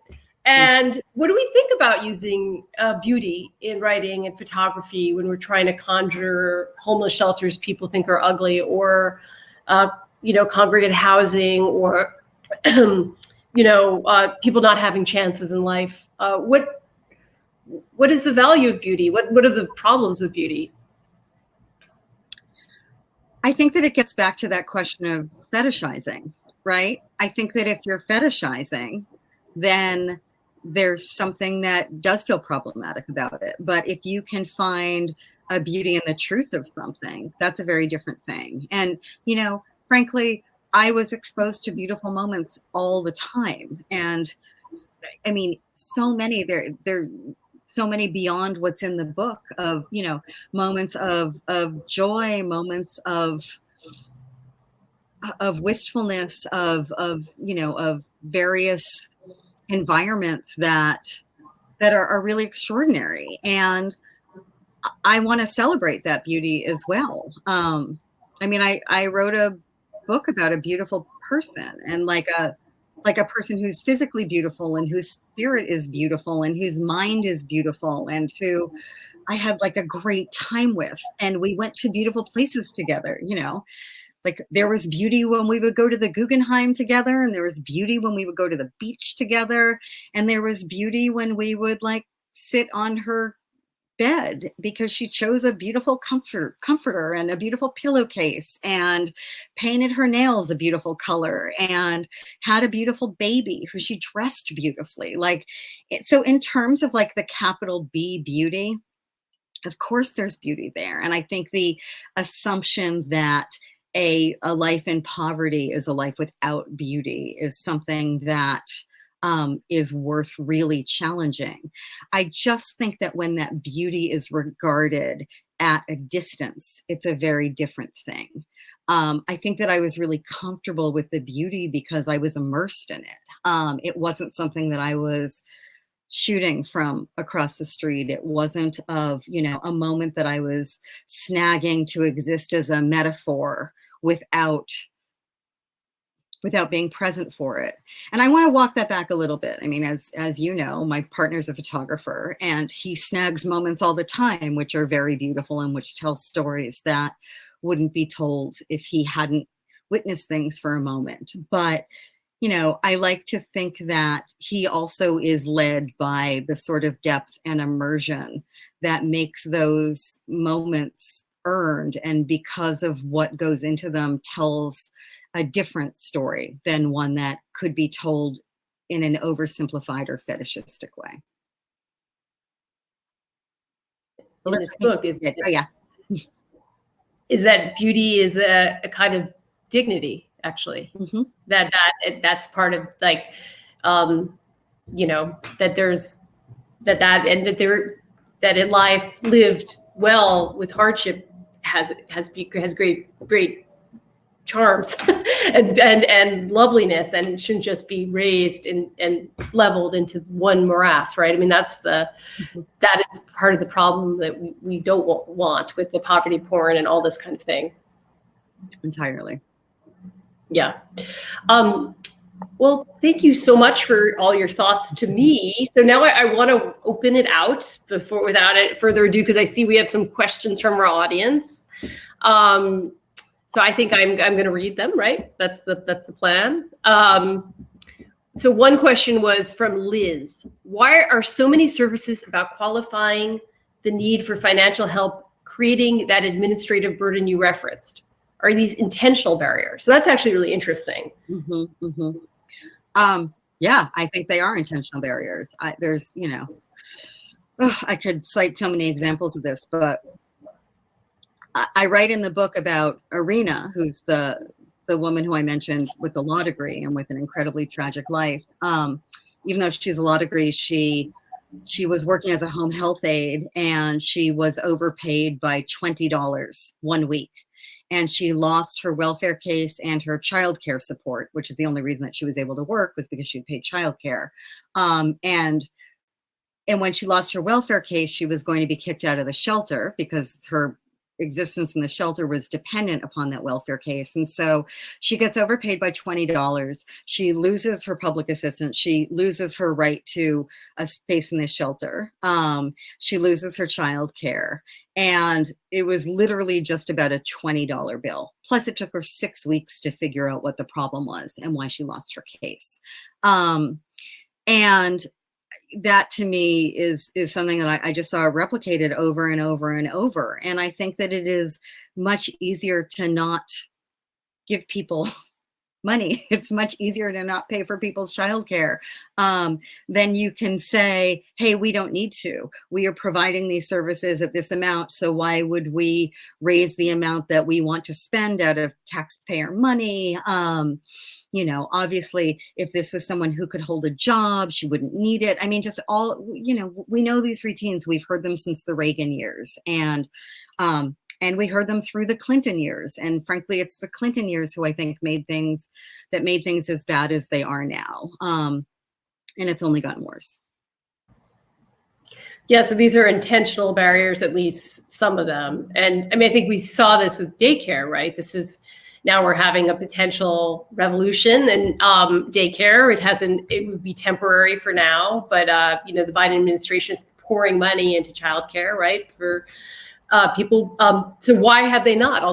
And what do we think about using beauty in writing and photography when we're trying to conjure homeless shelters people think are ugly, or, congregate housing, or, people not having chances in life? What is the value of beauty? What are the problems of beauty? I think that it gets back to that question of fetishizing, right? I think that if you're fetishizing, then there's something that does feel problematic about it. But if you can find a beauty in the truth of something, that's a very different thing. And, frankly, I was exposed to beautiful moments all the time. And I mean, so many, they're so many beyond what's in the book of, moments of joy, moments of wistfulness of various environments that are really extraordinary. And I want to celebrate that beauty as well. I wrote a book about a beautiful person, and like a person who's physically beautiful and whose spirit is beautiful and whose mind is beautiful and who I had like a great time with. And we went to beautiful places together, like there was beauty when we would go to the Guggenheim together, and there was beauty when we would go to the beach together. And there was beauty when we would like sit on her bed because she chose a beautiful comforter and a beautiful pillowcase and painted her nails a beautiful color and had a beautiful baby who she dressed beautifully. So in terms of like the capital B beauty, of course there's beauty there. And I think the assumption that a life in poverty is a life without beauty is something that is worth really challenging. I just think that when that beauty is regarded at a distance, it's a very different thing. I think that I was really comfortable with the beauty because I was immersed in it. It wasn't something that I was shooting from across the street. It wasn't of, a moment that I was snagging to exist as a metaphor without being present for it. And I want to walk that back a little bit. I mean, as you know, my partner's a photographer, and he snags moments all the time, which are very beautiful and which tell stories that wouldn't be told if he hadn't witnessed things for a moment. But, I like to think that he also is led by the sort of depth and immersion that makes those moments earned, and because of what goes into them, tells a different story than one that could be told in an oversimplified or fetishistic way. In this book is is that beauty is a kind of dignity, actually. Mm-hmm. That's part of like, that there's that a life lived well with hardship has great charms and loveliness, and shouldn't just be raised and leveled into one morass, right? I mean, that is part of the problem that we don't want with the poverty porn and all this kind of thing. Entirely. Yeah. Well, thank you so much for all your thoughts to me. So now I want to open it out without further ado, because I see we have some questions from our audience. So I think I'm going to read them, right? That's the plan. So one question was from Liz. Why are so many services about qualifying the need for financial help creating that administrative burden you referenced? Are these intentional barriers? So that's actually really interesting. Mm-hmm, mm-hmm. Yeah, I think they are intentional barriers. There's, I could cite so many examples of this, but I write in the book about Irina, who's the woman who I mentioned with the law degree and with an incredibly tragic life. Even though she's a law degree, she was working as a home health aide, and she was overpaid by $20 one week. And she lost her welfare case and her childcare support, which is the only reason that she was able to work, was because she paid childcare. And when she lost her welfare case, she was going to be kicked out of the shelter because her existence in the shelter was dependent upon that welfare case. And so she gets overpaid by $20. She loses her public assistance. She loses her right to a space in the shelter. She loses her child care. And it was literally just about a $20 bill. Plus it took her 6 weeks to figure out what the problem was and why she lost her case. And that to me is something that I just saw replicated over and over and over. And I think that it is much easier to not give people money. It's much easier to not pay for people's childcare. Then you can say, hey, we don't need to. We are providing these services at this amount. So why would we raise the amount that we want to spend out of taxpayer money? Obviously, if this was someone who could hold a job, she wouldn't need it. I mean, just all, we know these routines. We've heard them since the Reagan years. And And we heard them through the Clinton years. And frankly, it's the Clinton years who I think made things as bad as they are now. And it's only gotten worse. Yeah, so these are intentional barriers, at least some of them. And I mean, I think we saw this with daycare, right? This is, now we're having a potential revolution in daycare. It would be temporary for now, but the Biden administration is pouring money into childcare, right? For people. So why have they not?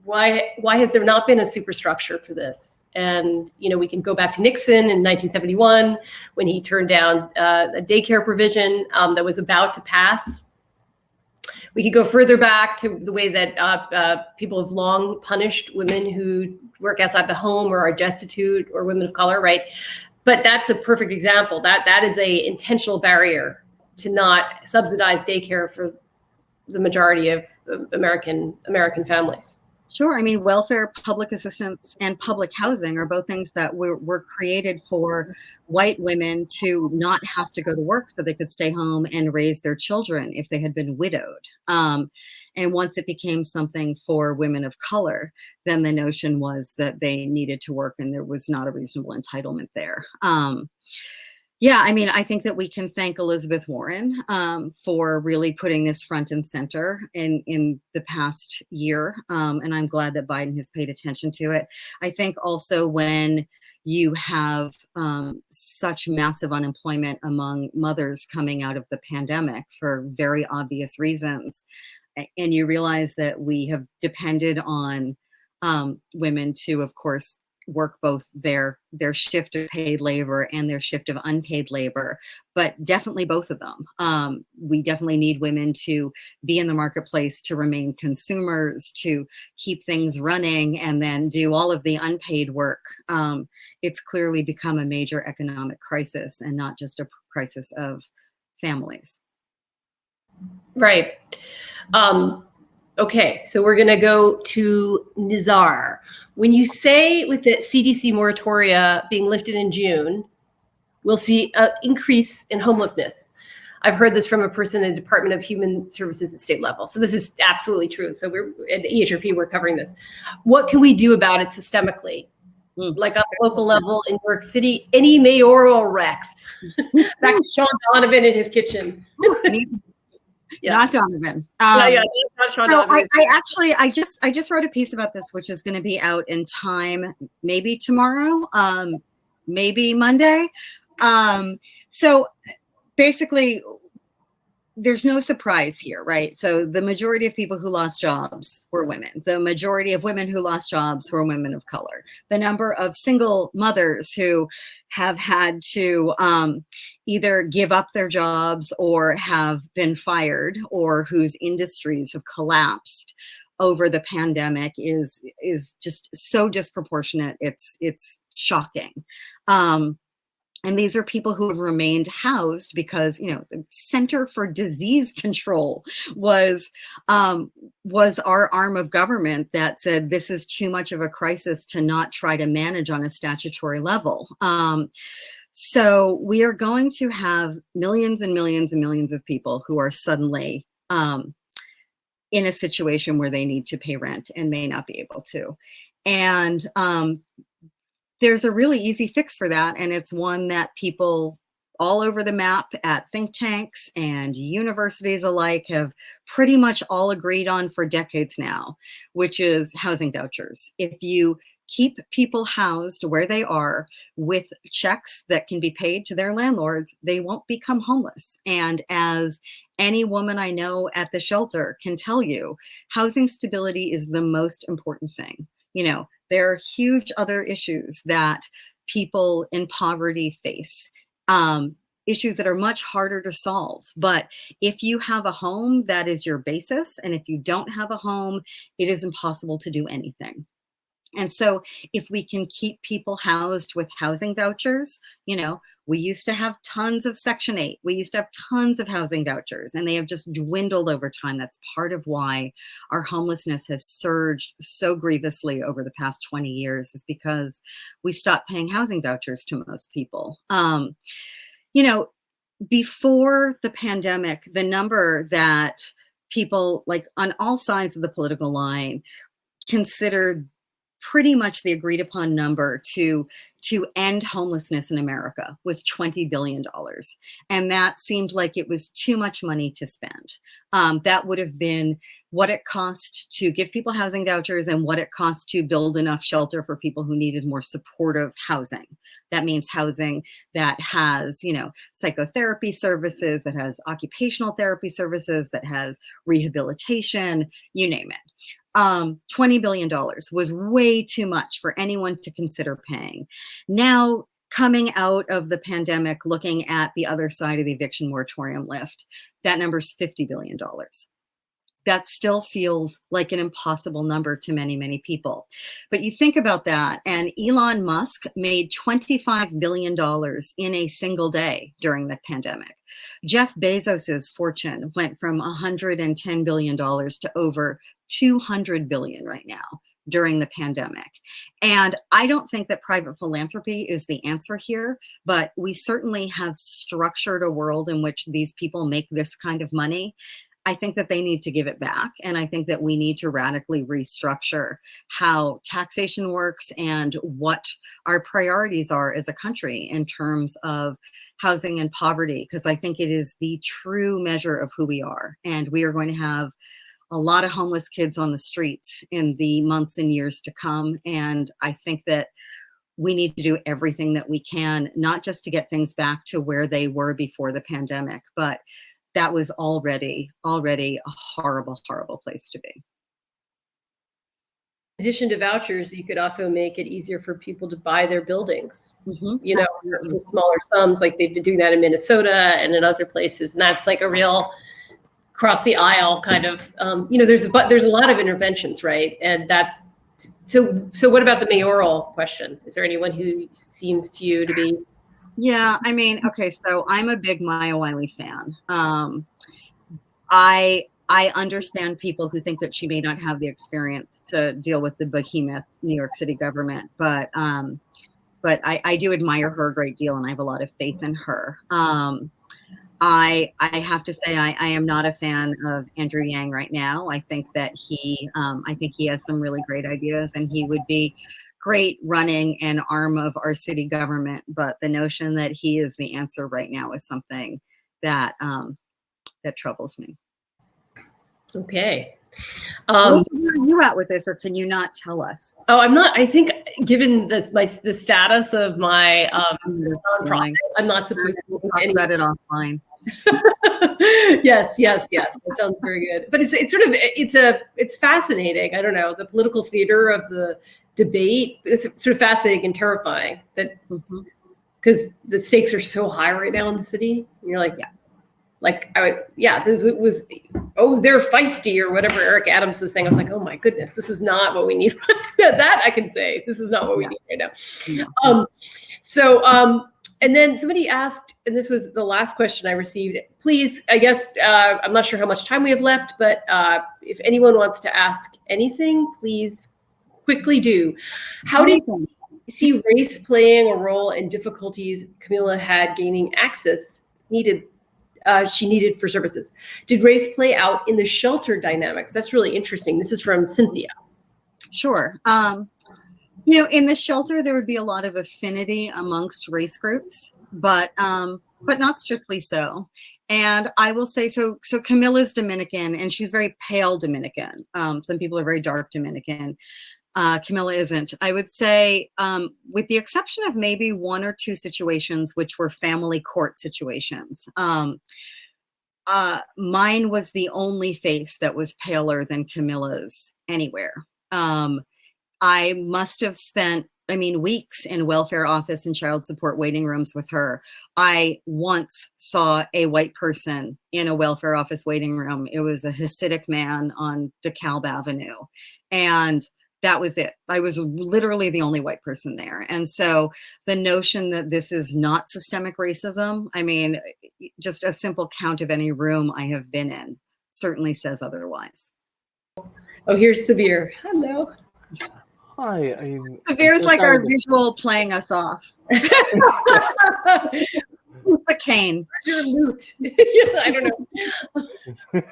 Why has there not been a superstructure for this? And, we can go back to Nixon in 1971 when he turned down a daycare provision that was about to pass. We could go further back to the way that people have long punished women who work outside the home or are destitute or women of color, right? But that's a perfect example. That is a intentional barrier to not subsidize daycare for the majority of American families. Sure. I mean, welfare, public assistance, and public housing are both things that were created for white women to not have to go to work so they could stay home and raise their children if they had been widowed. And once it became something for women of color, then the notion was that they needed to work and there was not a reasonable entitlement there. Yeah, I mean, I think that we can thank Elizabeth Warren for really putting this front and center in the past year. And I'm glad that Biden has paid attention to it. I think also when you have such massive unemployment among mothers coming out of the pandemic for very obvious reasons, and you realize that we have depended on women to, of course, work both their shift of paid labor and their shift of unpaid labor, but definitely both of them. We definitely need women to be in the marketplace, to remain consumers, to keep things running, and then do all of the unpaid work. It's clearly become a major economic crisis and not just a crisis of families. Right. Okay, so we're going to go to Nizar. When you say with the CDC moratoria being lifted in June, we'll see an increase in homelessness. I've heard this from a person in the Department of Human Services at state level. So this is absolutely true. So we're at EHRP, we're covering this. What can we do about it systemically? Like on the local level in New York City, any mayoral recs? Back to Sean Donovan in his kitchen. Yeah. Not Donovan. Not Sean Donovan. I just wrote a piece about this, which is going to be out in time, maybe tomorrow, maybe Monday. So basically, there's no surprise here, right? So the majority of people who lost jobs were women. The majority of women who lost jobs were women of color. The number of single mothers who have had to either give up their jobs or have been fired or whose industries have collapsed over the pandemic is just so disproportionate. It's shocking. And these are people who have remained housed because, the Center for Disease Control was our arm of government that said this is too much of a crisis to not try to manage on a statutory level. So we are going to have millions and millions and millions of people who are suddenly in a situation where they need to pay rent and may not be able to. And there's a really easy fix for that. And it's one that people all over the map at think tanks and universities alike have pretty much all agreed on for decades now, which is housing vouchers. If you keep people housed where they are with checks that can be paid to their landlords, they won't become homeless. And as any woman I know at the shelter can tell you, housing stability is the most important thing. There are huge other issues that people in poverty face, issues that are much harder to solve. But if you have a home, that is your basis. And if you don't have a home, it is impossible to do anything. And so if we can keep people housed with housing vouchers, we used to have tons of Section 8. We used to have tons of housing vouchers, and they have just dwindled over time. That's part of why our homelessness has surged so grievously over the past 20 years, is because we stopped paying housing vouchers to most people. Before the pandemic, the number that people like on all sides of the political line considered pretty much the agreed upon number to end homelessness in America was $20 billion. And that seemed like it was too much money to spend. That would have been what it cost to give people housing vouchers and what it cost to build enough shelter for people who needed more supportive housing. That means housing that has, psychotherapy services, that has occupational therapy services, that has rehabilitation, you name it. $20 billion was way too much for anyone to consider paying. Now, coming out of the pandemic, looking at the other side of the eviction moratorium lift, that number's $50 billion. That still feels like an impossible number to many, many people. But you think about that, and Elon Musk made $25 billion in a single day during the pandemic. Jeff Bezos's fortune went from $110 billion to over $200 billion right now during the pandemic. And I don't think that private philanthropy is the answer here, but we certainly have structured a world in which these people make this kind of money. I think that they need to give it back. And I think that we need to radically restructure how taxation works and what our priorities are as a country in terms of housing and poverty, because I think it is the true measure of who we are. And we are going to have a lot of homeless kids on the streets in the months and years to come. And I think that we need to do everything that we can, not just to get things back to where they were before the pandemic, but that was already a horrible, horrible place to be. In addition to vouchers, you could also make it easier for people to buy their buildings, for smaller sums, like they've been doing that in Minnesota and in other places. And that's like a real cross the aisle kind of, there's a lot of interventions, right? And that's, so what about the mayoral question? Is there anyone who seems to you to be? Yeah, I mean, okay, so I'm a big Maya Wiley fan. I understand people who think that she may not have the experience to deal with the behemoth New York City government, but I do admire her a great deal, and I have a lot of faith in her. I have to say I am not a fan of Andrew Yang right now. I think that he has some really great ideas, and he would be great running an arm of our city government. But the notion that he is the answer right now is something that that troubles me. Okay. Where are you at with this, or can you not tell us? Oh, I'm not. I think, given the status of my nonprofit, I'm not supposed to talk about it offline. Yes. That sounds very good. But it's fascinating. I don't know, the political theater of the debate is sort of fascinating and terrifying. That because the stakes are so high right now in the city. And you're like, it was, they're feisty or whatever Eric Adams was saying. I was like, oh my goodness, this is not what we need. That I can say, this is not what we need right now. And then somebody asked, and this was the last question I received, please, I guess, I'm not sure how much time we have left, but if anyone wants to ask anything, please quickly do. How do you see race playing a role in difficulties Camilla had gaining access she needed for services? Did race play out in the shelter dynamics? That's really interesting. This is from Cynthia. Sure. In the shelter, there would be a lot of affinity amongst race groups, but not strictly so. And I will say, so Camilla's Dominican, and she's very pale Dominican. Some people are very dark Dominican. Camilla isn't. I would say, with the exception of maybe one or two situations, which were family court situations, mine was the only face that was paler than Camilla's anywhere. I must have spent, weeks in welfare office and child support waiting rooms with her. I once saw a white person in a welfare office waiting room. It was a Hasidic man on DeKalb Avenue. And that was it. I was literally the only white person there. And so the notion that this is not systemic racism, just a simple count of any room I have been in certainly says otherwise. Oh, here's Sabir. Hello. Hi. Sabir's like our visual playing us off. Who's the cane? You're a loot. I don't know.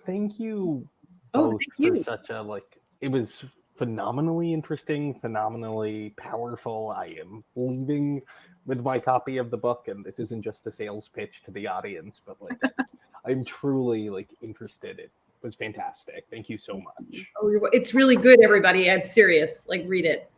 Thank you Oh, both thank for you. such a it was phenomenally interesting, phenomenally powerful. I am leaving with my copy of the book, and this isn't just a sales pitch to the audience, but I'm truly interested. It was fantastic. Thank you so much. Oh, it's really good, everybody. I'm serious. Read it.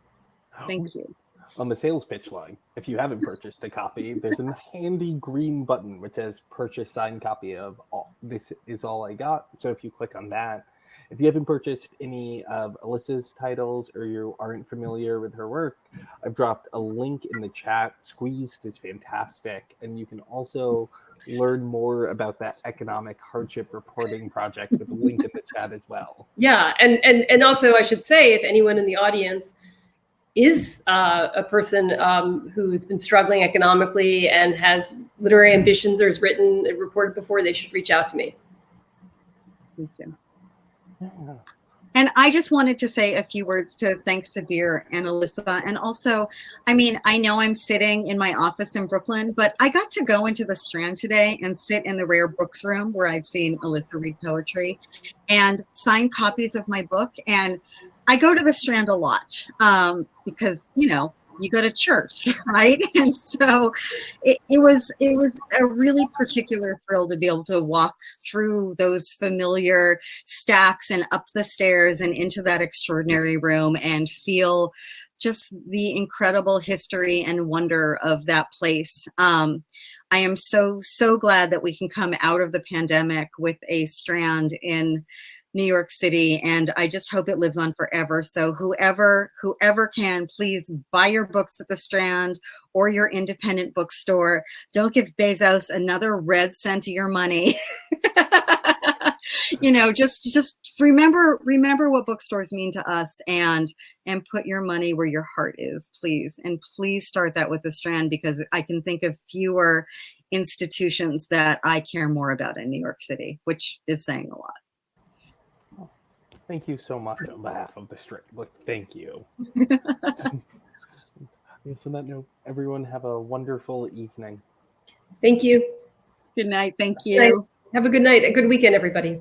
Thank you. On the sales pitch line, if you haven't purchased a copy, there's a handy green button which says purchase signed copy of This Is All I Got. So if you click on that, if you haven't purchased any of Alissa's titles or you aren't familiar with her work, I've dropped a link in the chat. Squeezed is fantastic. And you can also learn more about that economic hardship reporting project with a link in the chat as well. Yeah, and also I should say, if anyone in the audience is a person who's been struggling economically and has literary ambitions or has written and reported before, they should reach out to me. Please do. Yeah. And I just wanted to say a few words to thank Sabir and Alissa. And also, I mean, I know I'm sitting in my office in Brooklyn, but I got to go into the Strand today and sit in the rare books room where I've seen Alissa read poetry and sign copies of my book. And I go to the Strand a lot because, you know, you go to church, right? And so it was a really particular thrill to be able to walk through those familiar stacks and up the stairs and into that extraordinary room and feel just the incredible history and wonder of that place. I am so glad that we can come out of the pandemic with a Strand in New York City, and I just hope it lives on forever. So whoever can, please buy your books at the Strand or your independent bookstore. Don't give Bezos another red cent of your money. You know, just remember what bookstores mean to us, and put your money where your heart is, please. And please start that with the Strand, because I can think of fewer institutions that I care more about in New York City, which is saying a lot. Thank you so much on behalf of the Strand. Thank you. Yes, on that note, everyone have a wonderful evening. Thank you. Good night. Thank you. Have a good night. A good weekend, everybody.